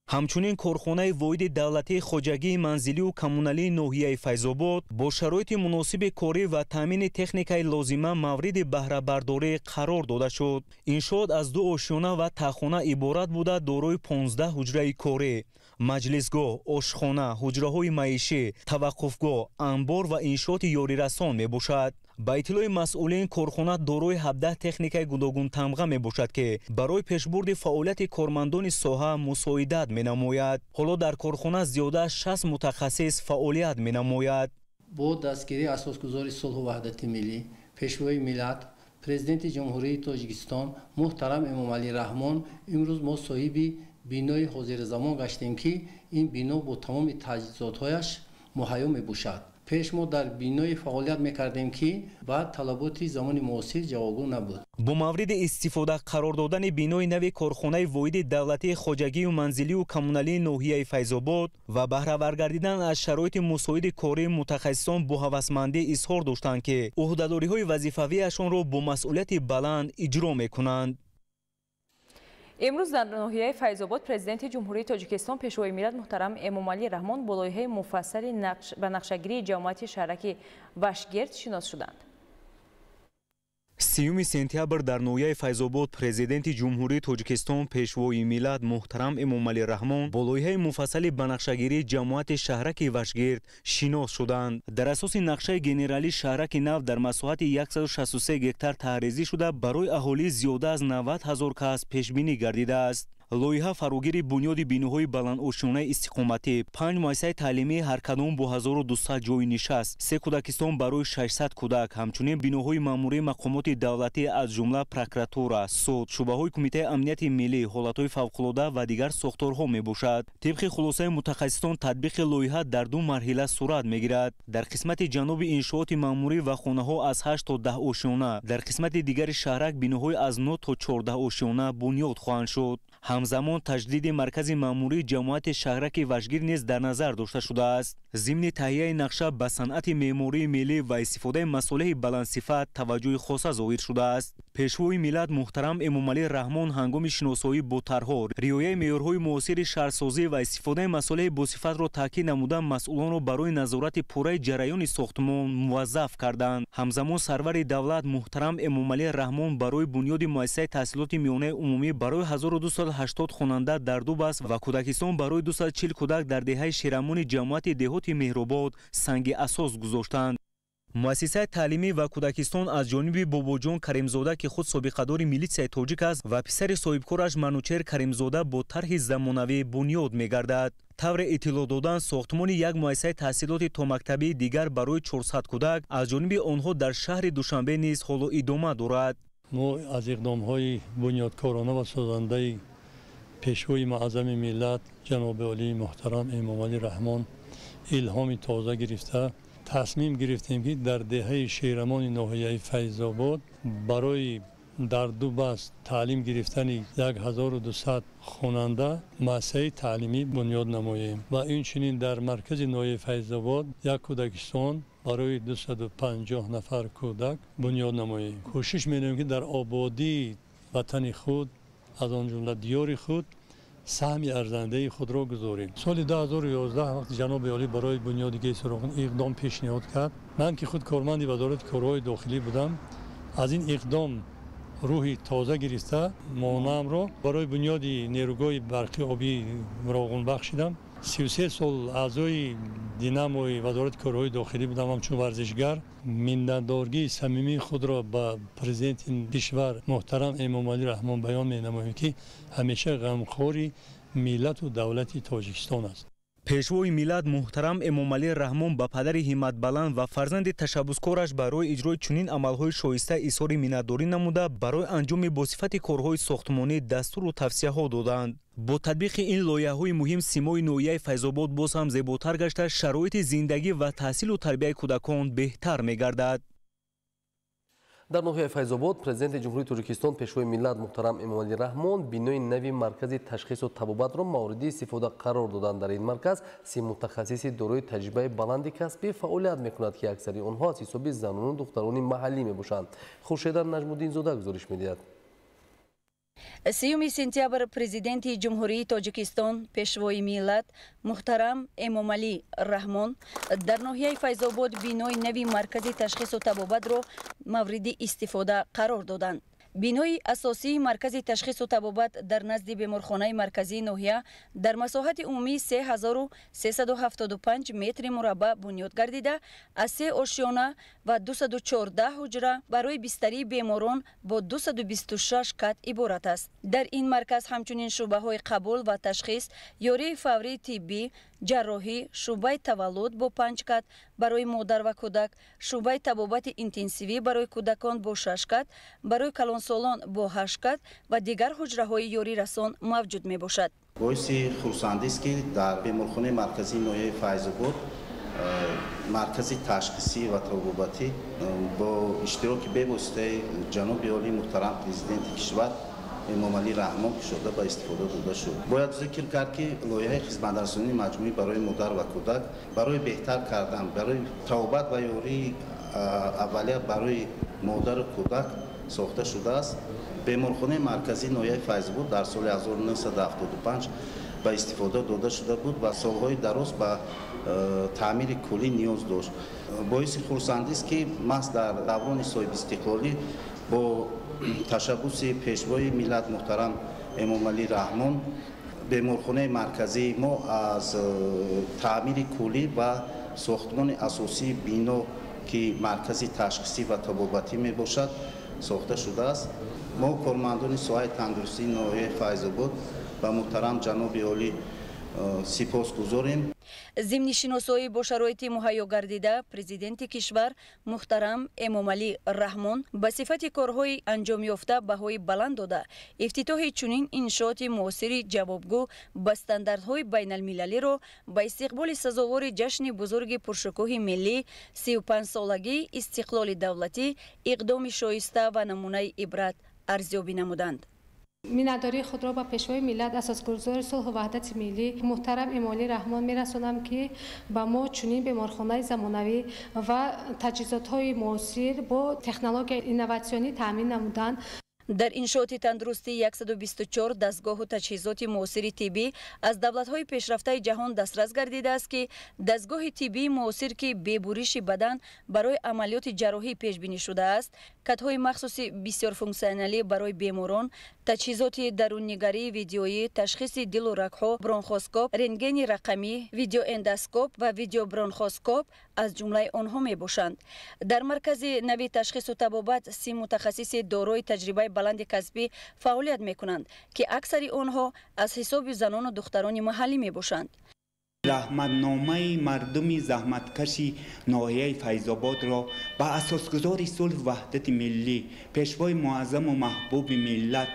همچنین کارخانه واحد دولتی خواجگی منزلی و کمونالی ناحیه فیض‌آباد با شرایط مناسب کاری و تامین تکنیکای لازمه مورد بهره برداری قرار داده شد. انشاءات از 2 آشیانه و تاخانه عبارت بوده دارای 15 حجره کاری، مجلسگاه، آشخانه، حجره‌های معیشی، توقفگاه، انبار و انشاءات یاریرسان میباشد. با اطلاع مسئولین کارخانه دارای 17 تکنیکای گوناگون تمغه میباشد که برای پیشبرد فعالیت کارمندان ساحه مساعدت مینماید. حالا در کارخانه زیاده از 60 متخصص فعالیت مینماید. با دستگیری اساسگذار صلح و وحدت ملی، پیشوای ملت، پرزیدنت جمهوری تاجیکستان محترم امامعلی رحمان، امروز ما صاحب بینای حاضر زمان گشتیم که این بینا با تمام تجهیزات‌هایش مهیا میباشد. پیش ما در بینای فعالیت میکردیم که بعد طلبات زمان معاصر جوابگو نبود. با مورد استفاده قرار دادن بینای نوی کارخانه واحد دولتی خواجگی و منزلی و کمونالی ناحیه فیض‌آباد و بهره برگردیدن از شرایط مساعد کاری متخصصان با هوسمندی اظهار داشتند که عهده‌داری‌های وظیفویشان را با مسئولیت بلند اجرا میکنند. امروز در ناحیه فیض‌آباد پرزیدنت جمهوری تاجیکستان پیشوای ملت محترم امامعلی رحمان با لایحه مفصل به نقشه‌گیری جمعیت شهرک وشگرد شناس شدند. 30 سپتامبر در ناحیه فیض‌آباد پرزیدنت جمهوری تاجیکستان پیشوای ملت محترم امامعلی رحمان با لایحه مفصل به نقشه‌گیری جمعیت شهرک وشگرد شناس شدند. در اساس نقشه گنرالی شهرک نو در مساحت 163 گکتار تحریزی شده برای اهالی زیاده از 90,000 کس پیش بینی گردیده است. лоиҳа фаругири бунёди биноҳои баландошунаи истиқоматӣ, 5 муассисаи таълимӣ ҳар кадом бо 1200 ҷойи нишаст, 3 кӯдакистон барои 600 кӯдак, ҳамчунин биноҳои маъмурии мақомоти давлатӣ аз ҷумла прокуратура, суд, шуъбаҳои кумитаи амнияти миллӣ, ҳолатҳои фавқулода ва дигар сохторҳо мебошад. тибқи хулосаи мутахассисон татбиқи лоиҳа дар 2 марҳила сурат мегирад. дар қисмати ҷануби иншооти маъмурӣ ва хонаҳо аз 8 то 10 ошиёна, дар қисмати дигари шаҳрак биноҳои аз 9 то 14 ошиёна бунёд хоҳанд шуд. ҳамзамон таҷдиди маркази маъмурии ҷамоати шаҳраки Вашгир низ дар назар дошта шудааст. зимни таҳияи нақша ба санъати меъмории миллӣ ва истифодаи масолиҳи баландсифат таваҷҷӯҳи хоса зоҳир шудааст. пешвои миллат муҳтарам Эмомалӣ Раҳмон ҳангоми шиносоӣ бо тарҳо, риояи меъёрҳои муосири шаҳрсозӣ ва истифодаи масолиҳи босифатро таъкид намуда масъулонро барои назорати пурраи ҷараёни сохтмон муваззаф карданд. ҳамзамон сарвари давлат муҳтарам Эмомалӣ Раҳмон барои бунёди муассисаи таҳсилоти миёнаи умумӣ барои 1280 хонанда дар Дубас ва кӯдакистон барои 240 кӯдак дар деҳаи Ширамони ҷамоати деҳоти Меҳробод санги асос гузоштанд. муассисаи таълимӣ ва кӯдакистон аз ҷониби Бобоҷон Каримзода ки худ собиқадори милитсияи тоҷик аст ва писари соҳибкораш Манучер Каримзода бо тарҳи замонавӣ бунёд мегардад. тавре иттилоъ додан сохтмони як муассисаи таҳсилоти томактабии дигар барои 400 кӯдак аз ҷониби онҳо дар шаҳри Душанбе низ ҳоло идома дорад. мо аз иқдомҳои бунёдкорона ва созандаи пешвои маъзами миллат ҷаноби олии муҳтарам Эмомалӣ Раҳмон илҳоми тоза гирифта тасмим гирифтем ки дар деҳаи Шерамони ноҳияи Файзобод барои дар Дубас таълим гирифтани 1200 хонанда муассисаи таълимӣ бунёд намоем ва инчунин дар маркази ноҳияи Файзобод як кӯдакистон барои 250 нафар кӯдак бунёд намоем. кӯшиш менамем ки дар ободии ватани худ аз он ҷумла диёри худ саҳми арзандаи худро гузорем. соли 2011 вақти ҷаноби олӣ барои бунёди гейси Сӯрохун иқдом пешниҳод кард, ман ки худ корманди вазорати корҳои дохилӣ будам, аз ин иқдом рӯҳи тоза гирифта монаамро барои бунёди нерӯгоҳи барқи обии Муроғун бахшидам. 33 сол аъзои динамои вазорати корҳои дохилӣ будам ҳамчун варзишгар. миннатдоргии самимии худро ба президенти кишвар муҳтарам Эмомалӣ Раҳмон баён менамоем ки ҳамеша ғамхори миллату давлати Тоҷикистон аст. пешвои миллат муҳтарам Эмомалӣ Раҳмон ба падари ҳимматбаланд ва фарзанди ташаббускораш барои иҷрои чунин амалҳои шоиста изҳори миннатдорӣ намуда барои анҷоми босифати корҳои сохтмонӣ дастуру тавсияҳо доданд. бо татбиқи ин лоиҳаҳои муҳим симои ноҳияи Файзобод боз ҳам зеботар гашта шароити зиндагӣ ва таҳсилу тарбияи кӯдакон беҳтар мегардад. дар ноҳияи Файзобод президенти ҷумҳурии Тоҷикистон пешвои миллат муҳтарам Эмомалӣ Раҳмон бинои нави маркази ташхису табобатро мавриди истифода қарор доданд. дар ин марказ 30 мутахассиси дорои таҷрибаи баланди касбӣ фаъолият мекунад ки аксари онҳо аз ҳисоби занону духтарони маҳаллӣ мебошанд. хуршеда Наҷмуддинзода гузориш медиҳад. 3 сентябр президенти ҷумҳурии Тоҷикистон пешвои миллат муҳтарам Эмомалӣ Раҳмон дар ноҳияи Файзобод бинои нави маркази ташхису табобатро мавриди истифода қарор доданд. бинои асосии маркази ташхису табобат дар назди беморхонаи марказии ноҳия дар масоҳати умумии 3375 метри мураббаъ бунёд гардида аз 3 ошёна ва 214 ҳуҷра барои бистарии беморон бо 226 кат иборат аст. дар ин марказ ҳамчунин шуъбаҳои қабул ва ташхис, ёрии фаврии тиббӣ, ҷарроҳӣ, шуъбаи таваллуд бо 5 кат барои модар ва кӯдак, шуъбаи табобати интенсивӣ барои кӯдакон бо 6 кат, барои калонсолон бо 8 кат ва дигар ҳуҷраҳои ёрирасон мавҷуд мебошад. боиси хурсандист ки дар беморхонаи марказии ноҳияи Файзобод маркази ташхисӣ ва табобатӣ бо иштироки бевоситаи ҷаноби олии муҳтарам президенти кишвар Эмомалӣ Раҳмон кушода ба истифода дода шуд. бояд зикр кард ки лоиҳаи хизматрасонии маҷмӯӣ барои модар ва кӯдак барои беҳтар кардан барои табобат ва ёрии аввалия барои модару кӯдак сохта шудааст. беморхонаи марказии ноҳияи Файзобод дар соли 1975 ба истифода дода шуда буд ва солҳои дароз ба таъмири куллӣ ниёз дошт. боиси хурсандист ки маҳз дар даврони соҳибистиқлолӣ бо ташаббуси пешвои миллат муҳтарам Эмомалӣ Раҳмон беморхонаи марказии мо аз таъмири куллӣ ва сохтмони асосии бино ки маркази ташхисӣ ва табобатӣ мебошад сохта шудааст. мо кормандони соҳаи тандурустии ноҳияи Файзобод ба муҳтарам ҷаноби олӣ сипос гузорем. ضمن شناسایی با شرایط مهیا گردیده پرزیدنت کشور محترم امامعلی رحمان به صفت کارهای انجام یافته بهای بلند داده افتتاح چنین انشاءات معاصر جوابگو به استانداردهای بین المللی را به استقبال سزاوار جشن بزرگ پرشکوه ملی 35 سالگی استقلال دولتی اقدام شایسته و نمونه عبرت ارزیابی نمودند. میناداری خود را به پیشوای ملت اساسگذار صلح و وحدت ملی محترم امامعلی رحمان میرسانم که با ما چنین بیمارخانه زمانوی و تجهیزات‌های معاصر با تکنولوژی اینواسیونی تامین نمودند. در انشاءات تندرستی 124 دستگاه و تجهیزات معاصر طبی از دولت‌های پیشرفته جهان دسترس گردیده است که دستگاه طبی معاصر که به برش بدن برای عملیات جراحی پیش بینی شده است، کت‌های مخصوص بسیار فونکسیونالی برای بیماران، تجهیزات درون‌نگری ویدیویی، تشخیص دل و رگ‌ها، برونخوسکوپ، رنتگن رقمی، ویدیو اندوسکوپ و ویدیو برونخوسکوپ از جمله آنها میباشند. در مرکز نوی تشخیص و طبابت 30 متخصص دارای تجربه بلند کسبی فعالیت میکنند که اکثر آنها از حساب زنان و دختران محلی میباشند. رحمتنامه مردم زحمتکش ناحیه فیض‌آباد را به اساسگذار صلح و وحدت ملی پیشوای معظم و محبوب ملت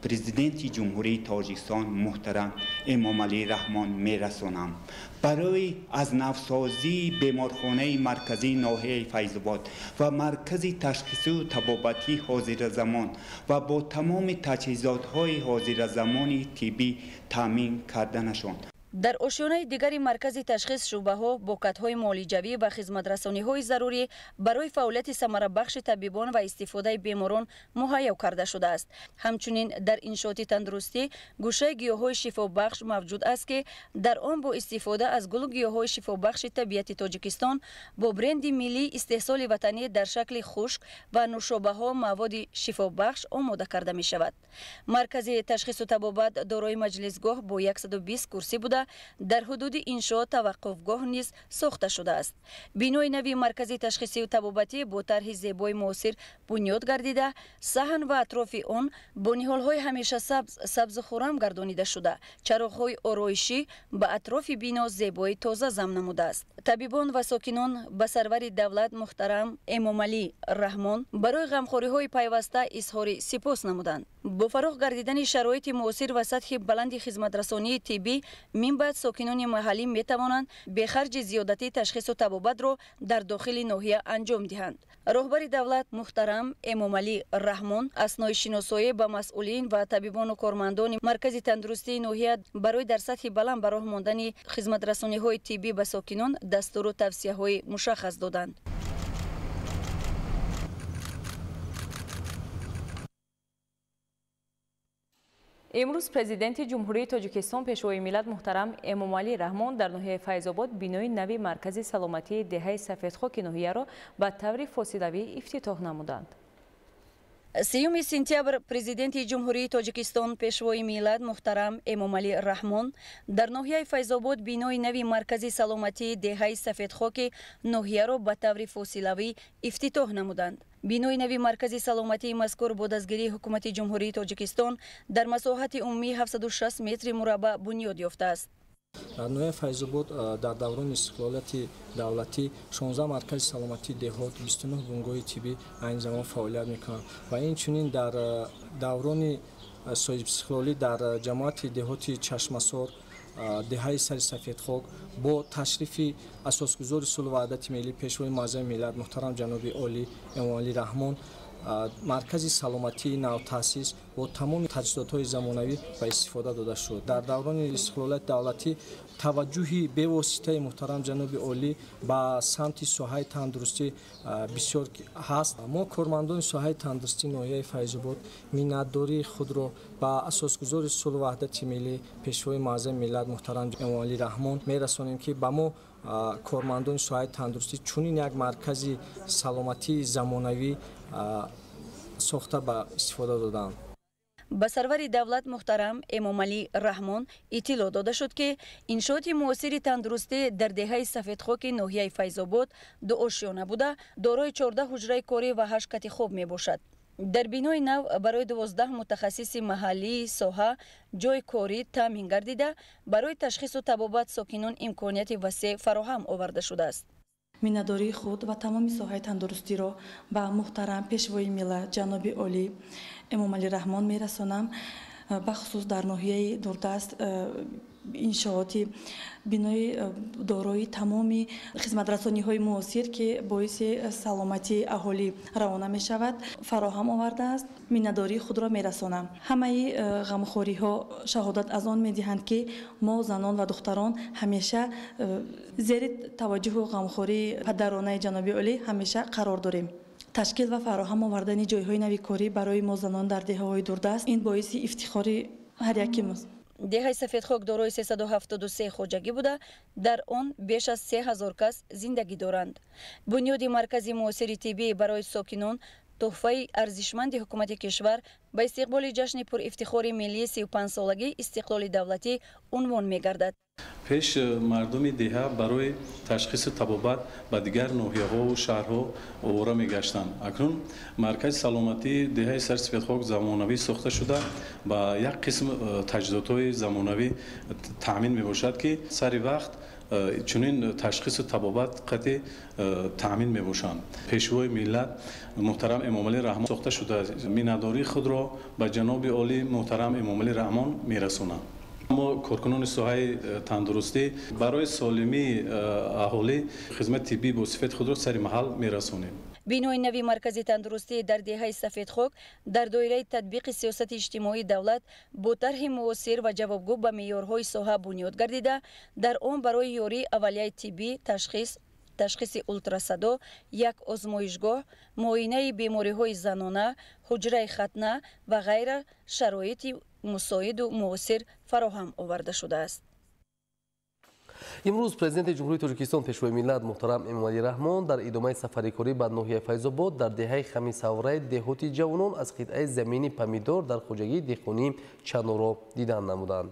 پرزیدنت جمهوری تاجیکستان محترم امامعلی رحمان میرسانم. برای از نوسازی بیمارخانه مرکزی ناحیه فیض‌آباد و مرکز تشخیصی و طبابتی حاضر زمان و با تمام تجهیزات‌های حاضر زمان طبی تامین کردنشان. در آشیانه دیگر مرکز تشخیص شبه‌ها با کادهای معالجوی و خدمت‌رسانی‌های ضروری برای فعالیت ثمره بخش طبیبان و استفاده بیماران مهیا کرده شده است. همچنین در انشاءات تندرستی گوشه گیاهای شفابخش موجود است که در آن با استفاده از گل گیاهای شفابخش طبیعت تاجیکستان با برند ملی استحصال وطنی در شکل خشک و نوشابه‌ها مواد شفابخش آماده کرده می شود. مرکز تشخیص و طبابت دارای مجلسگاه با 120 کرسی بوده در حدود انشاء توقفگاه نیز ساخته شده است. بینای نوی مرکز تشخیصی و طبابتی با طرح زیبای معاصر بنیاد گردیده، صحن و اطراف آن با نهال‌های همیشه سبز و خرم گردانیده شده، چراغ‌های آرایشی به اطراف بنا زیبایی تازه ضم نموده است. طبیبان و ساکنان به سرور دولت محترم امامعلی رحمان برای غمخوری‌های پیوسته اظهار سپاس نمودند. با فراخ گردیدن شرایط معاصر و سطح بلند خدمت‌رسانی طبی من بعد ساکنان محلی می توانند به خرج زیادتی تشخیص و طبابت را در داخل ناحیه انجام دهند. رهبر دولت محترم امامعلی رحمان اثنای شناسایی با مسئولین و طبیبان و کارمندان مرکز تندرستی ناحیه برای در سطح بلند به راه ماندن خدمت‌رسانی‌های طبی به ساکنان دستور و توصیه‌های مشخص دادند. امروز پرزیدنت جمهوری تاجیکستان پیشوای ملت محترم امامعلی رحمان در ناحیه فیض‌آباد بینای نوی مرکز سلامتی دهه سفیدخاک ناحیه را به طور فاصله‌ای افتتاح نمودند. 3 سپتامبر پرزیدنت جمهوری تاجیکستان پیشوای ملت محترم امامعلی رحمان در ناحیه فیض‌آباد بینای نوی مرکز سلامتی دهه سفیدخاک ناحیه را به طور فاصله‌ای افتتاح نمودند. بینای نوی مرکز سلامتی مذکور با دستگیری حکومت جمهوری تاجیکستان در مساحت عمومی 760 متر مربع بنیاد یافته است. در ناحیه فیض‌آباد در دوران استقلالیت دولتی 16 مرکز سلامتی دهات 29 بنگاه طبی این زمان فعالیت میکنند و این چنین در دوران استقلالی در جماعت دهات چشمسار دهه سر سفیدخاک با تشریف اساسگذار صلح و وحدت ملی پیشوای معظم ملت محترم جناب عالی امامعلی رحمان مرکز سلامتی نو تاسیس با تمام تجهیزات‌های زمانوی به استفاده داده شد. در دوران استقلالیت دولتی توجهی به واسطه محترم جناب عالی به سمت ساحه تندرستی بسیار هست. ما کارمندان ساحه تندرستی ناحیه فیض‌آباد مینتداری خود را به اساسگذار صلح و وحدت ملی پیشوای معظم ملت محترم امامعلی رحمان میرسانیم که به ما کارمندان ساحه تندرستی چنین یک مرکز سلامتی زمانوی ساخته به استفاده دادند. به سرور دولت محترم امامعلی رحمان اطلاع داده شد که انشاءات معاصر تندرستی در دهه سفیدخاک ناحیه فیض‌آباد دو آشیانه بوده، دارای 14 حجره کاری و 8 کت خواب می باشد. در بینای نو برای 12 متخصص محلی ساحه جای کاری تامین گردیده برای تشخیص و طبابت ساکنان امکانیت وسیع فراهم آورده شده است. миннатдории худ ва тамоми соҳаи тандурустиро ба муҳтарам пешвои миллат ҷаноби олӣ эмомалӣ раҳмон мерасонам. бахусус дар ноҳияи дурдаст иншооти бинои дорои тамоми хизматрасониҳои муосир ки боиси саломатии аҳолӣ равона мешавад фароҳам овардааст. миннатдории худро мерасонам. ҳамаи ғамхориҳо шаҳодат аз он медиҳанд ки мо занон ва духтарон ҳамеша зери таваҷҷӯҳу ғамхории падаронаи ҷаноби олӣ ҳамеша қарор дорем. ташкил ва фароҳам овардани ҷойҳои нави корӣ барои мо занон дар деҳаҳои дурдаст ин боиси ифтихори ҳар якимост. деҳаи сафедхок дорои 373 хоҷагӣ буда дар он беш аз 3000 кас зиндагӣ доранд. бунёди маркази муосири тиббӣ барои сокинон тӯҳфаи арзишманди ҳукумати кишвар ба истиқболи ҷашни пурифтихори миллии 35-солагии истиқлоли давлатӣ унвон мегардад. пеш мардуми деҳа барои ташхису табобат ба дигар ноҳияҳову шаҳрҳо овора мегаштанд. акнун маркази саломатии деҳаи сарсафедхок замонавӣ сохта шуда ба як қисм таҷҳизотҳои замонавӣ таъмин мебошад ки сари вақт чунин ташхису табобат қати таъмин мебошанд. пешвои миллат муҳтарам эмомалӣ раҳмон сохта шуда миннатдории худро ба ҷаноби олӣ муҳтарам эмомалӣ раҳмон мерасонам. мо коркунони соҳаи тандурустӣ барои солимии аҳолӣ хизмати тиббии босифати худро сари маҳал мерасонем. бинои нави маркази тандурустӣ дар деҳаи сафедхок дар доираи татбиқи сиёсати иҷтимоии давлат бо тарҳи муосир ва ҷавобгӯ ба меъёрҳои соҳа бунёд гардида дар он барои ёрии аввалияи тиббӣ ташхиси ултрасадо як озмоишгоҳ муоинаи бемориҳои занона ҳуҷраи хатна ва ғайра шароити мусоиду муосир фароҳам оварда шудааст. имрӯз президенти ҷумҳурии тоҷикистон пешвои миллат муҳтарам эмомалӣ раҳмон дар идомаи сафари корӣ ба ноҳияи файзобод дар деҳаи хамисавраи деҳоти ҷавонон аз қитъаи замини помидор дар хоҷагии деҳқонии чаноро дидан намуданд.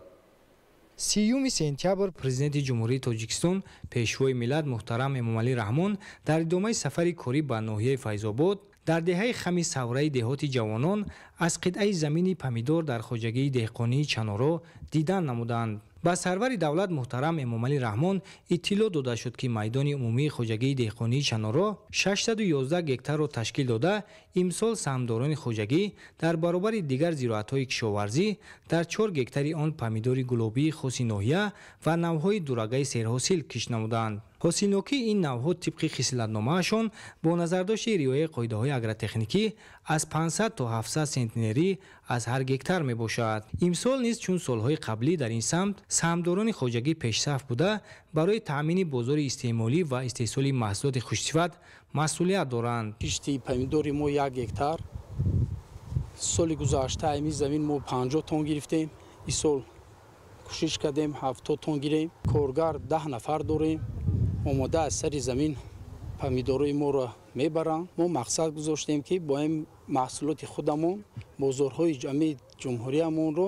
30 сентябр президенти ҷумҳурии тоҷикистон пешвои миллат муҳтарам эмомалӣ раҳмон дар идомаи сафари корӣ ба ноҳияи файзобод дар деҳаи хамисавраи деҳоти ҷавонон аз қитъаи замини помидор дар хоҷагии деҳқонии чаноро дидан намуданд. ба сарвари давлат муҳтарам эмомалӣ раҳмон иттилоъ дода шуд ки майдони умумии хоҷагии деҳқонии чаноро 611 гектарро ташкил дода имсол саҳмдорони хоҷагӣ дар баробари дигар зироатҳои кишоварзӣ дар 4 гектари он помидори гулобии хоси ноҳия ва навъҳои дурагаи серҳосил кишт намуданд. ҳосилнокии ин навъҳо тибқи хислатномаашон бо назардошти риояи қоидаҳои агротехникӣ аз 500 то 700 сентнерӣ аз ҳар гектар мебошад. имсол низ чун солҳои қаблӣ дар ин самт саҳмдорони хоҷагӣ пешсаф буда барои таъмини бозори истеъмолӣ ва истеҳсоли маҳсулоти хушсифат масъулият доранд. кишти помидори мо 1 гектар соли гузашта ами замин мо 50 тонн гирифтем. ин сол кӯшиш кардем 70 тонн гирем. коргар 10 нафар дорем. омода аз сари замин помидорои моро мебаранд. мо мақсад гузоштем ки бо ин маҳсулоти худамон бозорҳои ҷамъи ҷумҳуриямонро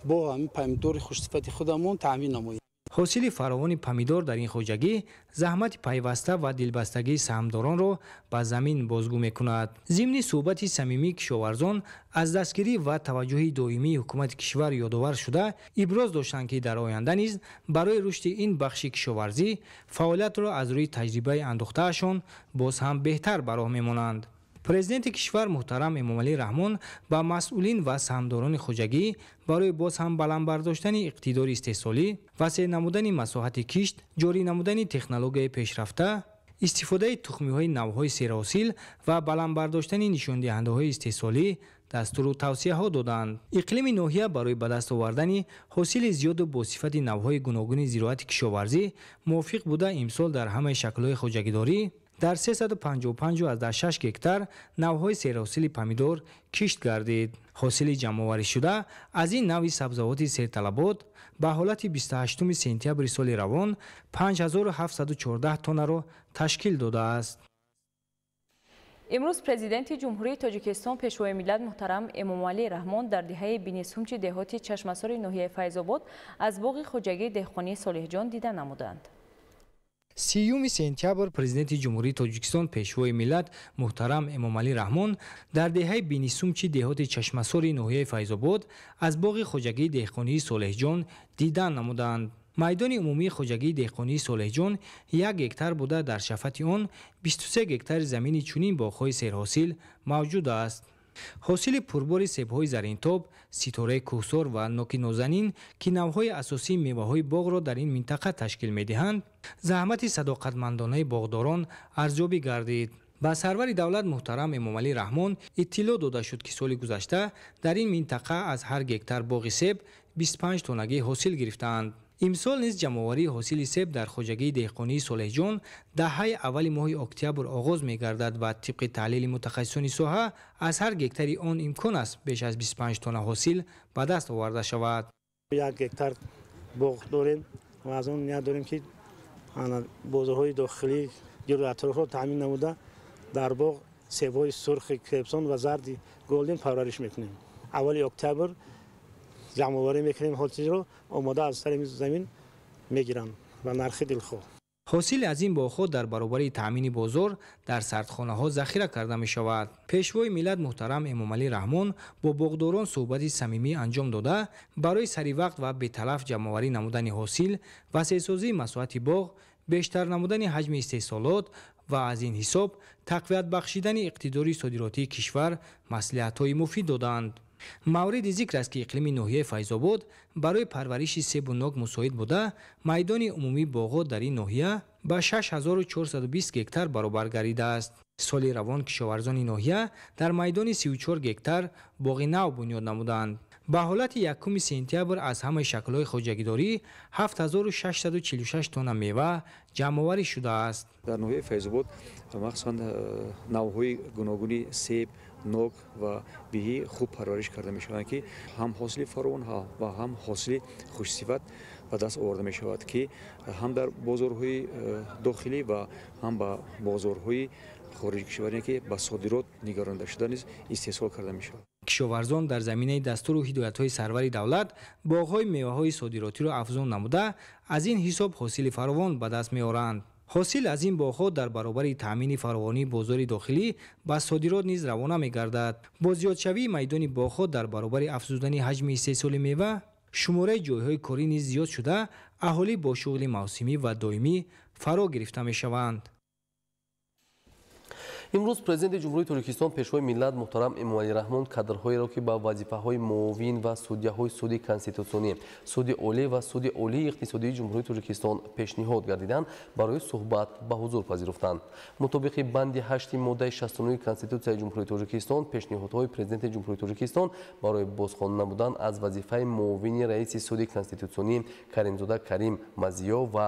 бо ҳамин помидори хушсифати худамон таъмин намоем. ҳосили фаровони помидор дар ин хоҷагӣ заҳмати пайваста ва дилбастагии саҳмдоронро ба замин бозгӯ мекунад. зимни суҳбати самимии кишоварзон аз дастгирӣ ва таваҷҷӯҳи доимии ҳукумати кишвар ёдовар шуда иброз доштанд ки дар оянда низ барои рушди ин бахши кишоварзӣ фаъолиятро аз рӯи таҷрибаи андохтаашон боз ҳам беҳтар ба роҳ мемонанд. президенти кишвар муҳтарам эмомалӣ раҳмон ба масъулин ва саҳмдорони хоҷагӣ барои боз ҳам баландбардоштани иқтидори истеҳсолӣ, васеъ намудани масоҳати кишт, ҷорӣ намудани технологияи пешрафта, истифодаи тухмиҳои навъҳои серҳосил ва баландбардоштани нишондиҳандаҳои истеҳсолӣ дастуру тавсияҳо доданд. иқлими ноҳия барои ба даст овардани ҳосили зиёду босифати навъҳои гуногуни зироати кишоварзӣ мувофиқ буда имсол дар ҳамаи шаклҳои хоҷагидорӣ дар 355.6 гектар навъҳои серҳосили помидор кишт гардид. ҳосили ҷамъоваришуда аз ин навъи сабзавоти серталабот ба ҳолати 28 сентябри соли равон 5714 тоннаро ташкил додааст. имрӯз президенти ҷумҳурии тоҷикистон пешвои миллат муҳтарам эмомалӣ раҳмон дар диҳаи бинисумчи деҳоти чашмасори ноҳияи файзобод аз боғи хоҷагии деҳқонии солиҳҷон дида намуданд. 30 сентябр президенти ҷумҳурии тоҷикистон пешвои миллат муҳтарам эмомалӣ раҳмон дар деҳаи бинисумчи деҳоти чашмасори ноҳияи файзобод аз боғи хоҷагии деҳқонии солеҳҷон дидан намуданд. майдони умумии хоҷагии деҳқонии солеҳҷон 1 гектар буда дар шафати он 23 гектари замини чунин боғҳои серҳосил мавҷуд аст. ҳосили пурбори себҳои заринтоб, ситораи кӯҳсор ва ноки нозанин ки навъҳои асосии меваҳои боғро дар ин минтақа ташкил медиҳанд, заҳмати садоқатмандонаи боғдорон арзёбӣ гардид. ба сарвари давлат муҳтарам эмомалӣ раҳмон иттилоъ дода шуд ки соли гузашта дар ин минтақа аз ҳар гектар боғи себ 25 тонагӣ ҳосил гирифтаанд. имсол низ ҷамъоварии ҳосили себ дар хоҷагии деҳқонии солеҳҷон даҳаи аввали моҳи октябр оғоз мегардад ва тибқи таҳлили мутахассисони соҳа аз ҳар гектари он имкон аст беш аз 25 тонна ҳосил ба даст оварда шавад. 1 гектар боғ дорем ва аз он ният дорем ки бозорҳои дохилӣ гиру атрофро таъмин намуда дар боғ себҳои сурхи крепсон ва зарди голден парвариш мекунем. аввали октябр ҷамъоварӣ мекунем, ҳосилро омода аз сари замин мегиранд ва нархи дилхоҳ. ҳосили аз ин боғҳо дар баробари таъмини бозор дар сардхонаҳо захира карда мешавад. пешвои миллат муҳтарам эмомалӣ раҳмон бо боғдорон суҳбати самимӣ анҷом дода барои саривақт ва беталаф ҷамъоварӣ намудани ҳосил, васеъсозии масоати боғ, бештар намудани ҳаҷми истеҳсолот ва аз ин ҳисоб тақвият бахшидани иқтидори содиротии кишвар маслиҳатҳои муфид доданд. мавриди зикр аст ки иқлими ноҳияи файзобод барои парвариши себу нок мусоид буда майдони умумии боғҳо дар ин ноҳия ба 6420 гектар баробар гардидааст. соли равон кишоварзони ноҳия дар майдони 34 гектар боғи нав бунёд намуданд. ба ҳолати 1 сентябр аз ҳамаи шаклҳои хоҷагидорӣ 7646 тонна мева ҷамъоварӣ шудааст. дар ноҳияи файзобод махсусан навъҳои гуногуни себ, нок ва биҳӣ хуб парвариш карда мешаванд ки ҳам ҳосили фаровон ва ҳам ҳосили хушсифат ба даст оварда мешавад ки ҳам дар бозорҳои дохилӣ ва ҳам ба бозорҳои хориҷи кишваре ки ба содирот нигаронда шуда низ истеҳсол карда мешавад. кишоварзон дар заминаи дастуру ҳидоятҳои сарвари давлат боғҳои меваҳои содиротиро афзун намуда аз ин ҳисоб ҳосили фаровон ба даст меоранд. ҳосил аз ин боғҳо дар баробари таъмини фаровонии бозори дохилӣ ба содирот низ равона мегардад. бо зиёдшавии майдони боғҳо дар баробари афзудани ҳаҷми истеҳсоли мева, шумораи ҷойҳои корӣ низ зиёд шуда аҳолӣ бо шуғли мавсимӣ ва доимӣ фаро гирифта мешаванд. имрӯз президенти ҷумҳурии тоҷикистон пешвои миллат муҳтарам эмомалӣ раҳмон кадрҳоеро ки ба вазифаҳои муовин ва судяҳои суди конститутсионӣ, суди олӣ ва суди олии иқтисодии ҷумҳурии тоҷикистон пешниҳод гардиданд барои суҳбат ба ҳузур пазируфтанд. мутобиқи банди 8 моддаи 69 конститутсияи ҷумҳурии тоҷикистон пешниҳодҳои президенти ҷумҳурии тоҷикистон барои бозхонда намудан аз вазифаи муовини раиси суди конститутсионӣ Каримзода Карим Мазиё ва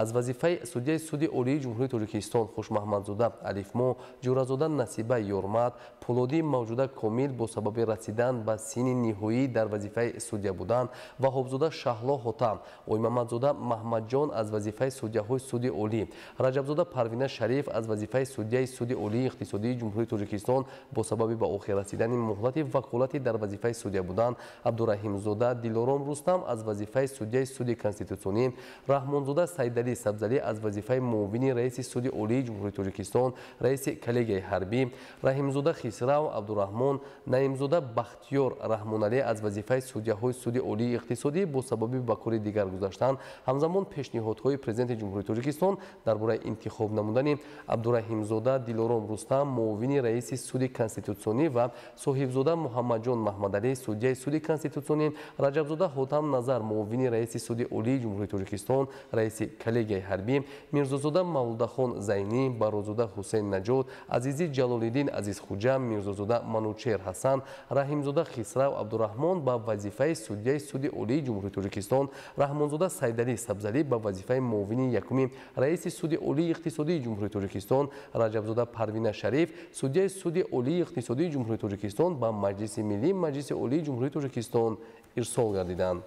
аз вазифаи судяи суди олии ҷумҳурии тоҷикистон Хушмаҳмадзода Алифмо ҷуразода Насиба Ёрмат пулоди мавҷуда Комил бо сабаби расидан ба синни ниҳоӣ дар вазифаи судя будан ва ҳобзода Шаҳло Ҳотам, Оймамадзода Маҳмадҷон аз вазифаи судяҳои суди олӣ, Раҷабзода Парвина Шариф аз вазифаи судяи суди олии иқтисодии ҷумҳурии Тоҷикистон бо сабаби ба охир расидани муҳлати ваколати дар вазифаи судя будан, Абдураҳимзода Дилором Рустам аз вазифаи судяи суди конститутсионӣ, Раҳмонзода Сайдалӣ Сабзалӣ аз вазифаи муовини раиси суди олии ҷумҳурии Тоҷикистон, раиси коллегияи ҳарбӣ, Раҳимзода Хисрав Абдураҳмон, Наимзода Бахтиёр Раҳмоналӣ аз вазифаи судяҳои суди олии иқтисодӣ бо сабаби ба кори дигар гузаштан, ҳамзамон пешниҳодҳои президенти ҷумҳурии Тоҷикистон дар бораи интихоб намудани Абдураҳимзода Дилором Рустам муовини раиси суди конститутсионӣ ва Соҳибзода Муҳаммадҷон Маҳмадалӣ судяи суди конститутсионӣ, Раҷабзода Ҳотам Назар муовини раиси суди олии ҷумҳурии Тоҷикистон, раиси коллегияи ҳарбӣ, Мирзозода Мавлудахон Зайнӣ, Барозода Ҳусейн Наҷод, Азизи Ҷалолиддин Азизхуҷа, Мирзозода Манучер Ҳасан, Раҳимзода Хисрав Абдураҳмон ба вазифаи судяи суди олии ҷумҳурии Тоҷикистон, Раҳмонзода Сайдалӣ Сабзалӣ ба вазифаи муовини якуми раиси суди олии иқтисодии ҷумҳурии Тоҷикистон, Раҷабзода Парвина Шариф судяи суди олии иқтисодии ҷумҳурии Тоҷикистон ба Маҷлиси миллии Маҷлиси олии ҷумҳурии Тоҷикистон ирсол гардиданд.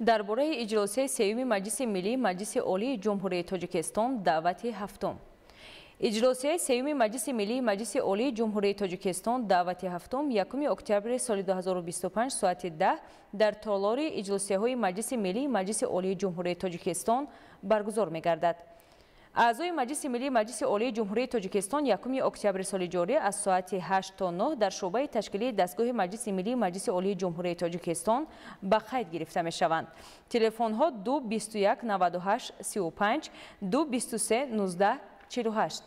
дар бораи иҷлосияи сеюми Маҷлиси миллии Маҷлиси олии ҷумҳурии Тоҷикистон даъвати ҳафтум. иҷлосияи сеюми Маҷлиси миллии Маҷлиси олии ҷумҳурии Тоҷикистон даъвати ҳафтум 1 октябри соли 2025 соати 10 дар толори иҷлосияҳои Маҷлиси миллии Маҷлиси олии ҷумҳурии Тоҷикистон баргузор мегардад. اعضای مجلس ملی مجلس عالی جمهوری تاجیکستان 1 اکتبر سال جاری از ساعت 8 تا 9 در شعبه تشکیلی دستگاه مجلس ملی مجلس عالی جمهوری تاجیکستان به قید گرفته می شوند. تلفن ها 221 98 35 223 19 48.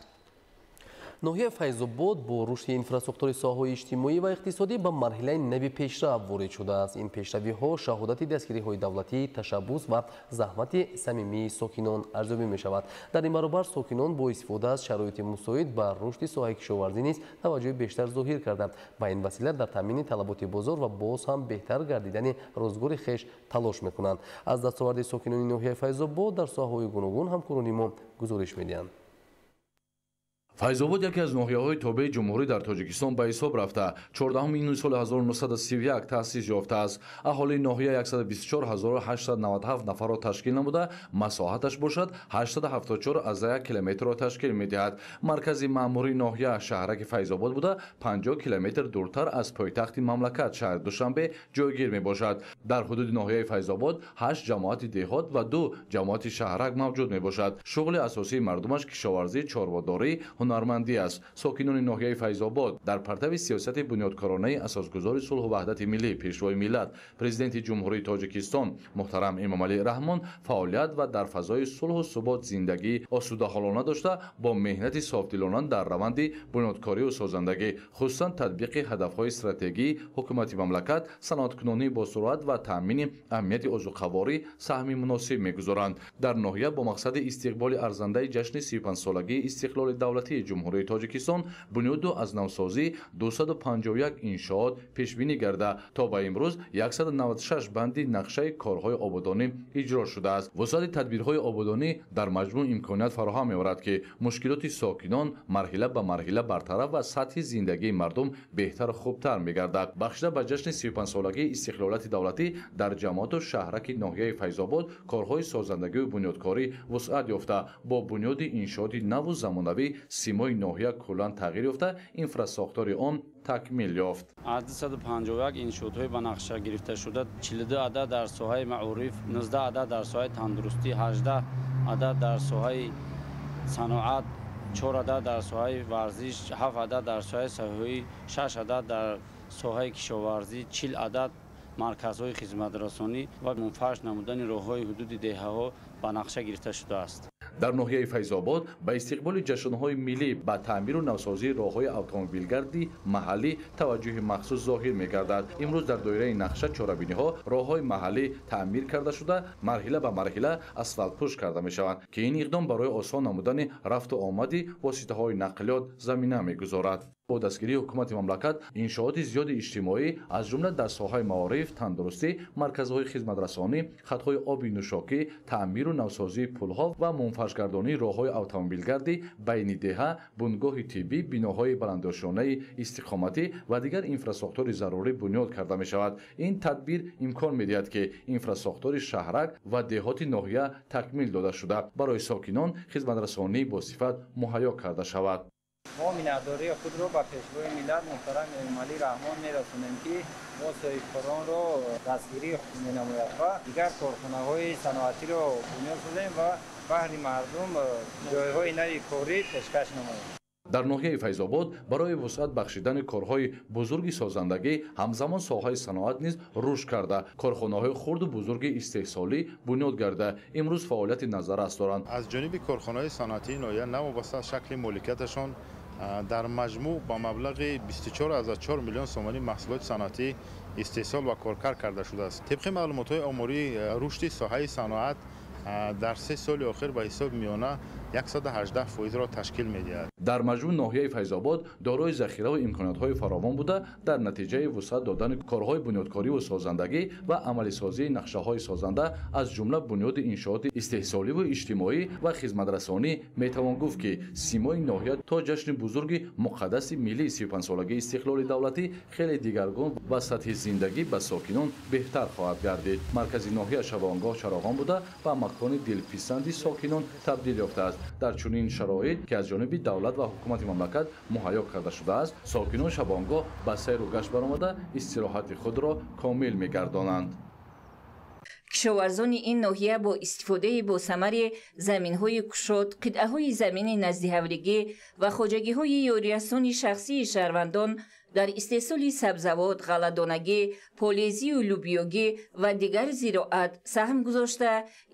ноҳияи файзобод бо рушди инфраструктураи соҳаҳои иҷтимоӣ ва иқтисодӣ ба марҳилаи нави пешрафт ворид шудааст. ин пешравиҳо шаҳодати дастгириҳои давлатӣ, ташаббус ва заҳмати самимии сокинон арзёбӣ мешавад. дар ин баробар сокинон бо истифода аз шароити мусоид ба рушди соҳаи кишоварзӣ низ таваҷҷӯҳи бештар зоҳир карда ба ин васила дар таъмини талаботи бозор ва боз ҳам беҳтар гардидани рӯзгори хеш талош мекунанд. аз дастоварди сокинони ноҳияи файзобод дар соҳаҳои гуногун ҳамкорони мо гузориш медиҳанд. файзобод яке аз ноҳияҳои тобеи ҷумҳурӣ дар тоҷикистон ба ҳисоб рафта 14 июни соли 1931 таъсис ёфтааст. аҳолии ноҳия 124897 нафарро ташкил намуда, масоҳаташ бошад 874,1 километрро ташкил медиҳад. маркази маъмурии ноҳия шаҳраки файзобод буда 50 километр дуртар аз пойтахти мамлакат шаҳри душанбе ҷойгир мебошад. дар ҳудуди ноҳияи файзобод 8 ҷамоати деҳот ва 2 ҷамоати шаҳрак мавҷуд мебошад. шуғли асосии мардумаш кишоварзӣ, чорводорӣ, ҳунармандӣ аст. сокинони ноҳияи файзобод дар партави сиёсати бунёдкоронаи асосгузори сулҳу ваҳдати миллӣ пешвои миллат президенти ҷумҳурии тоҷикистон муҳтарам эмомалӣ раҳмон фаъолият ва дар фазои сулҳу субот зиндагии осудаҳолона дошта бо меҳнати софдилона дар раванди бунёдкорию созандагӣ, хусусан татбиқи ҳадафҳои стратегии ҳукумати мамлакат, саноаткунонӣ босуръат ва таъмини амнияти озуқаворӣ саҳми муносиб мегузоранд. дар ноҳия бо мақсади истиқболи арзандаи ҷашни 35-солагии истиқлоли давлатии ҷумҳурии тоҷикистон бунёду аз навсозии 251 иншоот пешбинӣ гарда то ба имрӯз 196 банди нақшаи корҳои ободонӣ иҷро шудааст. вусъати тадбирҳои ободонӣ дар маҷмӯъ имконият фароҳам меорад ки мушкилоти сокинон марҳила ба марҳила бартараф ва сатҳи зиндагии мардум беҳтару хубтар мегардад. бахшида ба ҷашни 35-солагии истиқлолияти давлатӣ дар ҷамоату шаҳраки ноҳияи файзобод корҳои созандагию бунёдкорӣ вусъат ёфта бо бунёди иншооти наву замонавӣ симои ноҳия куллан тағйир ёфта инфрасохтори он такмил ёфт. аз 251 иншоотҳои ба нақша гирифта шуда 42 адад дар соҳаи маъориф, 19 адад дар соҳаи тандурустӣ, 18 адад дар соҳаи саноат, 4 адад дар соҳаи варзиш, 7 адад дар соҳаи саҳҳоӣ, 6 адад дар соҳаи кишоварзӣ, 40 адад марказҳои хизматрасонӣ ва мунфаш намудани роҳҳои ҳудуди деҳаҳо ба нақша гирифта шудааст. дар ноҳияи файзобод ба истиқболи ҷашнҳои миллӣ ба таъмиру навсозии роҳҳои автомобилгарди маҳаллӣ таваҷҷӯҳи махсус зоҳир мегардад. имрӯз дар доираи нақша чорабиниҳо роҳҳои маҳаллӣ таъмир карда шуда марҳила ба марҳила асфалтпӯш карда мешаванд ки ин иқдом барои осон намудани рафту омади воситаҳои нақлиёт замина мегузорад. бо дастгирии ҳукумати мамлакат иншооти зиёди иҷтимоӣ аз ҷумла дар соҳаи маориф, тандурустӣ, марказҳои хизматрасонӣ, хатҳои оби нӯшокӣ, таъмиру навсозии пулҳо ва мунфашгардонии роҳҳои автомобилгарди байни деҳа, бунгоҳи тиббӣ, биноҳои баландошонаи истиқоматӣ ва дигар инфрасохтори зарурӣ бунёд карда мешавад. ин тадбир имкон медиҳад ки инфрасохтори шаҳрак ва деҳоти ноҳия такмил дода шуда барои сокинон хизматрасонӣ босифат муҳайё карда шавад. ما minnatdorии خودро ба пешвои миллат муҳтарам эмомалӣ раҳмон мерасонем ки мо соҳибкоронро дастгирӣ менамояд ва дигар корхонаҳои саноатиро бунёд созем ва баҳри мардум ҷойҳои нави корӣ пешкаш намоем. дар ноҳияи файзобод барои вусъат бахшидани корҳои бузурги созандагӣ ҳамзамон соҳаи саноат низ рушд карда корхонаҳои хурду бузурги истеҳсолӣ бунёд гарда имрӯз фаъолияти назаррас доранд. аз ҷониби корхонаҳои саноатии ноҳия навобаста аз шакли моликияташон дар маҷмӯъ ба маблағи 24,4 миллион сомонӣ маҳсулоти саноатӣ истеҳсол ва коркар карда шудааст. тибқи маълумотҳои омурии рушди соҳаи саноат дар 3 соли охир ба ҳисоби миёна 118%-ро ташкил медиҳад. дар маҷмӯъ ноҳияи файзобод дорои захираву имкониятҳои фаровон буда дар натиҷаи вусъат додани корҳои бунёдкориву созандагӣ ва амалисозии нақшаҳои созанда аз ҷумла бунёди иншооти истеҳсоливу иҷтимоӣ ва хизматрасонӣ метавон гуфт ки симои ноҳия то ҷашни бузурги муқаддаси миллии 35-солагии истиқлоли давлатӣ хеле дигаргун ва сатҳи зиндагӣ ба сокинон беҳтар хоҳад гардид. маркази ноҳия шабонгоҳ чароғон буда ба макони дилписанди сокинон табдил ёфтааст. дар чунин шароит ки аз ҷониби давлат ва ҳукумати мамлакат муҳайё карда шудааст, сокинон шабонгоҳ ба сайру гашт баромада истироҳати худро комил мегардонанд. кишоварзони ин ноҳия бо истифодаи босамари заминҳои кушод, қитъаҳои замини назди ва хоҷагиҳои ёрирасони шахсии шаҳрвандон дар истеҳсоли сабзавот, ғалладонагӣ, полезию лӯбиёгӣ ва дигар зироат саҳм гузошта,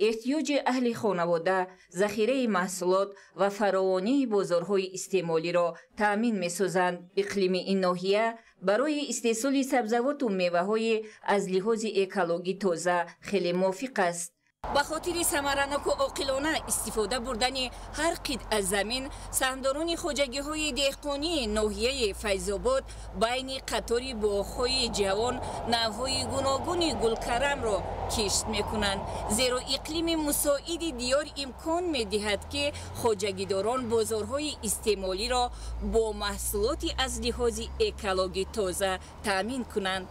эҳтиёҷи аҳли хонавода, захираи маҳсулот ва фаровонии бозорҳои истеъмолиро таъмин месозанд. иқлими ин ноҳия барои истеҳсоли сабзавоту меваҳои аз лиҳози экологӣ тоза хеле мувофиқ аст. ба хотири самараноку оқилона истифода бурдани ҳар қитъа замин, саҳмдорони хоҷагиҳои деҳқонии ноҳияи Файзобод байни қатори боғҳои ҷавон навъҳои гуногуни гулкарамро кишт мекунанд, зеро иқлими мусоиди диёр имкон медиҳад ки хоҷагидорон бозорҳои истеъмолиро бо маҳсулоти аз лиҳози экологӣ тоза таъмин кунанд.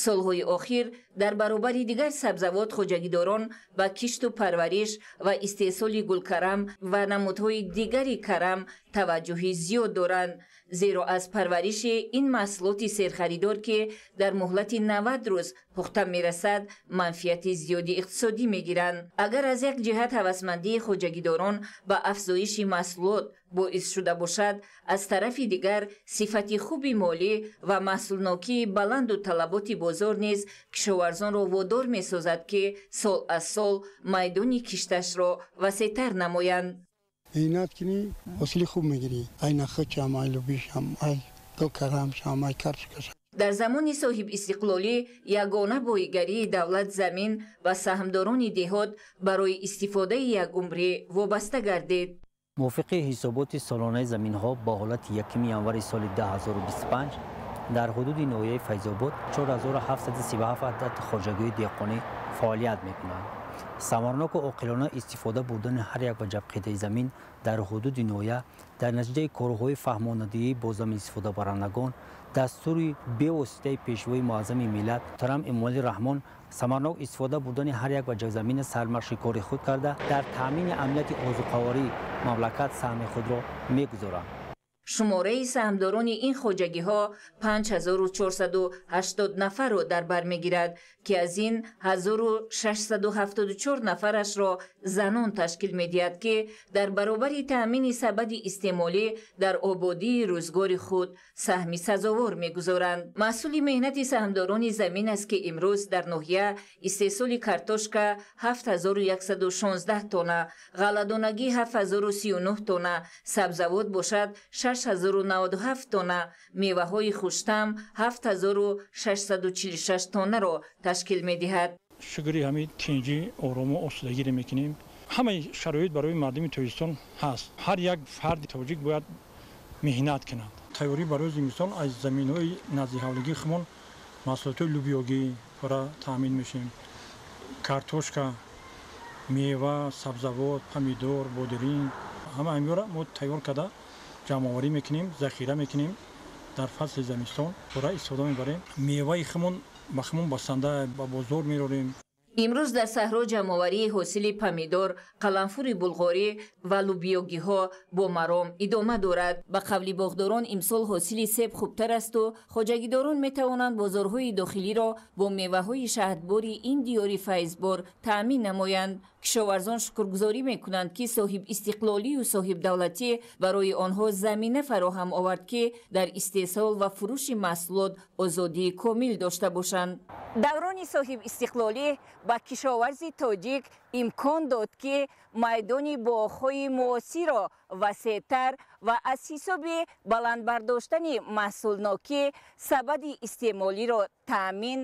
солҳои охир дар баробари дигар сабзавот хоҷагидорон ба кишту парвариш ва истеҳсоли гулкарам ва намудҳои дигари карам таваҷҷӯҳи зиёд доранд, зеро аз парвариши ин маҳсулоти серхаридор ки дар муҳлати 90 рӯз пухта мерасад, манфиати зиёди иқтисодӣ мегиранд. агар аз як ҷиҳат ҳавасмандии хоҷагидорон ба афзоиши маҳсулот боис шуда бошад, аз тарафи дигар сифати хуби молӣ ва маҳсулнокии баланду талаботи бозор низ кишоварзонро водор месозад ки сол аз сол майдони кишташро васеътар намоянд. اینات کنی حاصل خوب میگیری ای نخود هم ای لوبیش هم ای گلکرم هم ای کرش کشم. дар замони соҳиб истиқлолӣ ягона боигарии давлат замин ва саҳмдорони деҳот барои истифодаи якумрӣ вобаста гардид. мувофиқи ҳисоботи солонаи заминҳо ба ҳолати 1 январи соли 2025 дар ҳудуди ноҳияи Файзобод 4737 адад хоҷагиҳои деҳқонӣ фаъолият мекунанд. самараноку оқилона истифода бурдани ҳар як ваҷабқидаи замин дар ҳудуди ноҳия дар натиҷаи корҳои фаҳмонадии бо замин истифодабарандагон дастури бевоситаи пешвои муаззами миллат муҳтарам Эмомалӣ Раҳмон самаранок истифода бурдани ҳар як ваҷабзамини сармашқи кори худ карда дар таъмини амнияти озуқавории мамлакат саҳми худро мегузоранд. шумораи саҳмдорони ин хоҷагиҳо 5480 нафарро дар бар мегирад ки аз ин 1674 нафарашро занон ташкил медиҳад ки дар баробари таъмини сабади истеъмолӣ дар ободии рӯзгори худ саҳми сазовор мегузоранд. маҳсули меҳнати саҳмдорони замин аст ки имрӯз дар ноҳия истеҳсоли картошка 7116 тонна, ғалладонагӣ 7039 тонна, сабзавот бошад 6097 тонна, меваҳои хуштам 7646 тоннаро ташкил медиҳад. шугри ҳамин тинҷӣ орому осудагиро мекунем. ҳамаи шароит барои мардуми тоҷикистон ҳаст. ҳар як фарди тоҷик бояд меҳнат кунад. тайёрӣ барои зимистон аз заминҳои наздиҳавлигии хумон маҳсулотҳои лӯбиёгӣ пурра таъмин мешем. картошка, мева, сабзавот, помидор, бодиринг ҳама ҳамиёро мо тайёр карда ҷамъоварӣ мекунем, захира мекунем. дар фасли зимистон пурра истифода мебарем. меваи хумон ба хумон бастанда ба бозор мерорем. имрӯз дар саҳро ҷамъоварии ҳосили помидор, қаламфури булғорӣ ва лӯбиёгиҳо бо маром идома дорад. ба қавли боғдорон имсол ҳосили себ хубтар асту хоҷагидорон метавонанд бозорҳои дохилиро бо меваҳои шаҳрбори ин диёри файзбор таъмин намоянд. кишоварзон шукргузорӣ мекунанд ки соҳибистиқлолию соҳибдавлатӣ барои онҳо замина фароҳам овард ки дар истеҳсол ва фурӯши маҳсулот озодии комил дошта бошанд. даврони соҳибистиқлолӣ ба кишоварзи тоҷик имкон дод ки майдони боғҳои муосирро васеътар ва аз ҳисоби баландбардоштани маҳсулнокӣ сабади истеъмолиро таъмин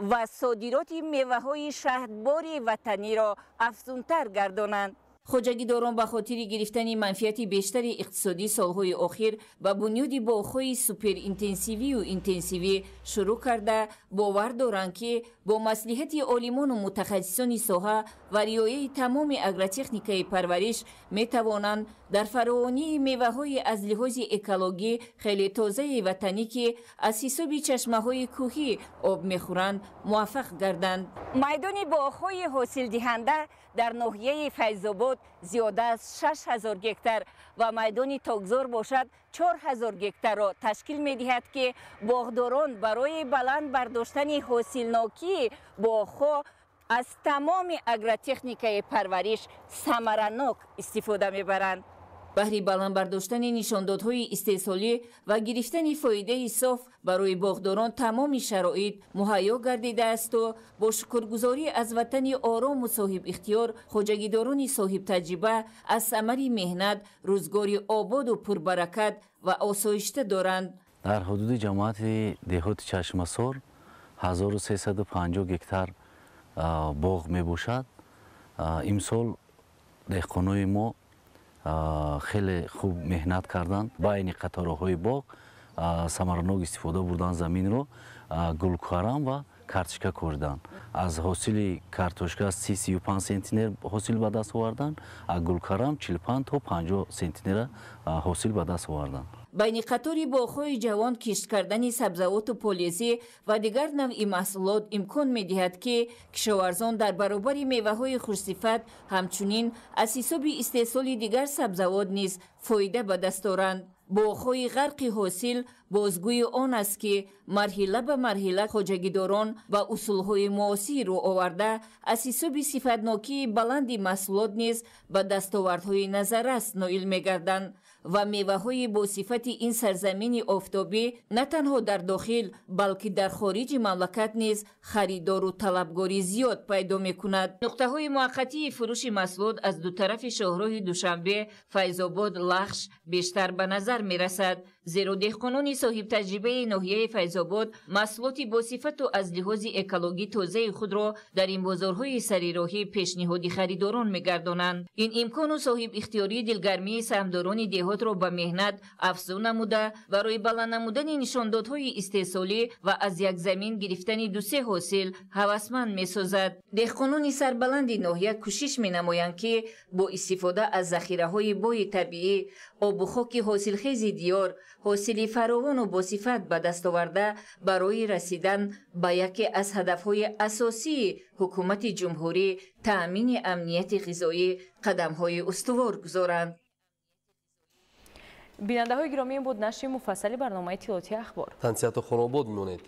ва содироти меваҳои шаҳрбори ватаниро афзунтар гардонанд. хоҷагидорон ба хотири гирифтани манфиати бештари иқтисодӣ солҳои охир ба бунёди боғҳои суперинтенсивию интенсивӣ шурӯъ карда бовар доранд ки бо маслиҳати олимону мутахассисони соҳа ва риояи тамоми агротехникаи парвариш метавонанд дар фаровонии меваҳои аз лиҳози экологӣ хеле тозаи ватанӣ ки аз ҳисоби чашмаҳои кӯҳӣ об мехӯранд муваффақ гарданд. майдони боғҳои ҳосилдиҳанда дар ноҳияи Файзобод зиёда аз 6000 гектар ва майдони тогзор бошад 4000 гектарро ташкил медиҳад ки боғдорон барои баланд бардоштани ҳосилнокии боғҳо از تمام агротехникаи парвариш самаранок истифода мебаранд. баҳри баланд бардоштани нишондодҳои истеҳсолӣ ва гирифтани фоидаи соф барои боғдорон тамоми шароит муҳайё гардидаасту бо шукргузорӣ аз ватани орому соҳибихтиёр хоҷагидорони соҳибтаҷриба аз самари меҳнат рӯзгори ободу пурбаракат ва осоишта доранд. дар ҳудуди ҷамоати деҳоти чашмасор 1350 гектар боғ мебошад. имсол деҳқонои мо хеле хуб меҳнат карданд. байни қатораҳои боғ самаранок истифода бурданд, заминро гулкарам ва картошка кориданд. аз ҳосили картошка 30-35 сентинер ҳосил ба даст оварданд, аз гулкарам 45 то 50 сентинера ҳосил ба даст оварданд. байни қатори боғҳои ҷавон кишт кардани сабзавоту полезӣ ва дигар навъи маҳсулот имкон медиҳад ки кишоварзон дар баробари меваҳои хушсифат ҳамчунин аз ҳисоби истеҳсоли дигар сабзавот низ фоида ба даст оранд. боғҳои ғарқи ҳосил бозгӯи он аст ки марҳила ба марҳила хоҷагидорон ба усулҳои муосир рӯ оварда аз ҳисоби сифатнокии баланди маҳсулот низ ба дастовардҳои назаррас ноил мегарданд ва меваҳои босифати ин сарзамини офтобӣ на танҳо дар дохил балки дар хориҷи мамлакат низ харидору талабгори зиёд пайдо мекунад. нуқтаҳои муваққатии фурӯши маҳсулот аз ду тарафи шоҳроҳи душанбе, файзобод, лахш бештар ба назар мерасад, зеро деҳқонони соҳибтаҷрибаи ноҳияи файзобод маҳсулоти босифату аз лиҳози экологӣ тозаи худро дар ин бозорҳои сарироҳӣ пешниҳоди харидорон мегардонанд. ин имкону соҳибихтиёрии дилгармии саҳмдорони деҳотро ба меҳнат афзун намуда барои баланд намудани нишондодҳои истеҳсолӣ ва аз як замин гирифтани ду-се ҳосил ҳавасманд месозад. деҳқонони сарбаланди ноҳия кӯшиш менамоянд ки бо истифода аз захираҳои бои табиӣ, обу хоки ҳосилхези диёр, ҳосили фаровону босифат ба даст оварда барои расидан ба яке аз ҳадафҳои асосии ҳукумати ҷумҳурӣ таъмини амнияти ғизоӣ қадамҳои устувор гузоранд. бинандаҳои гиромӣ, буд нашри муфассали барномаи тиловати ахбор. тансияту хонобод мемонед.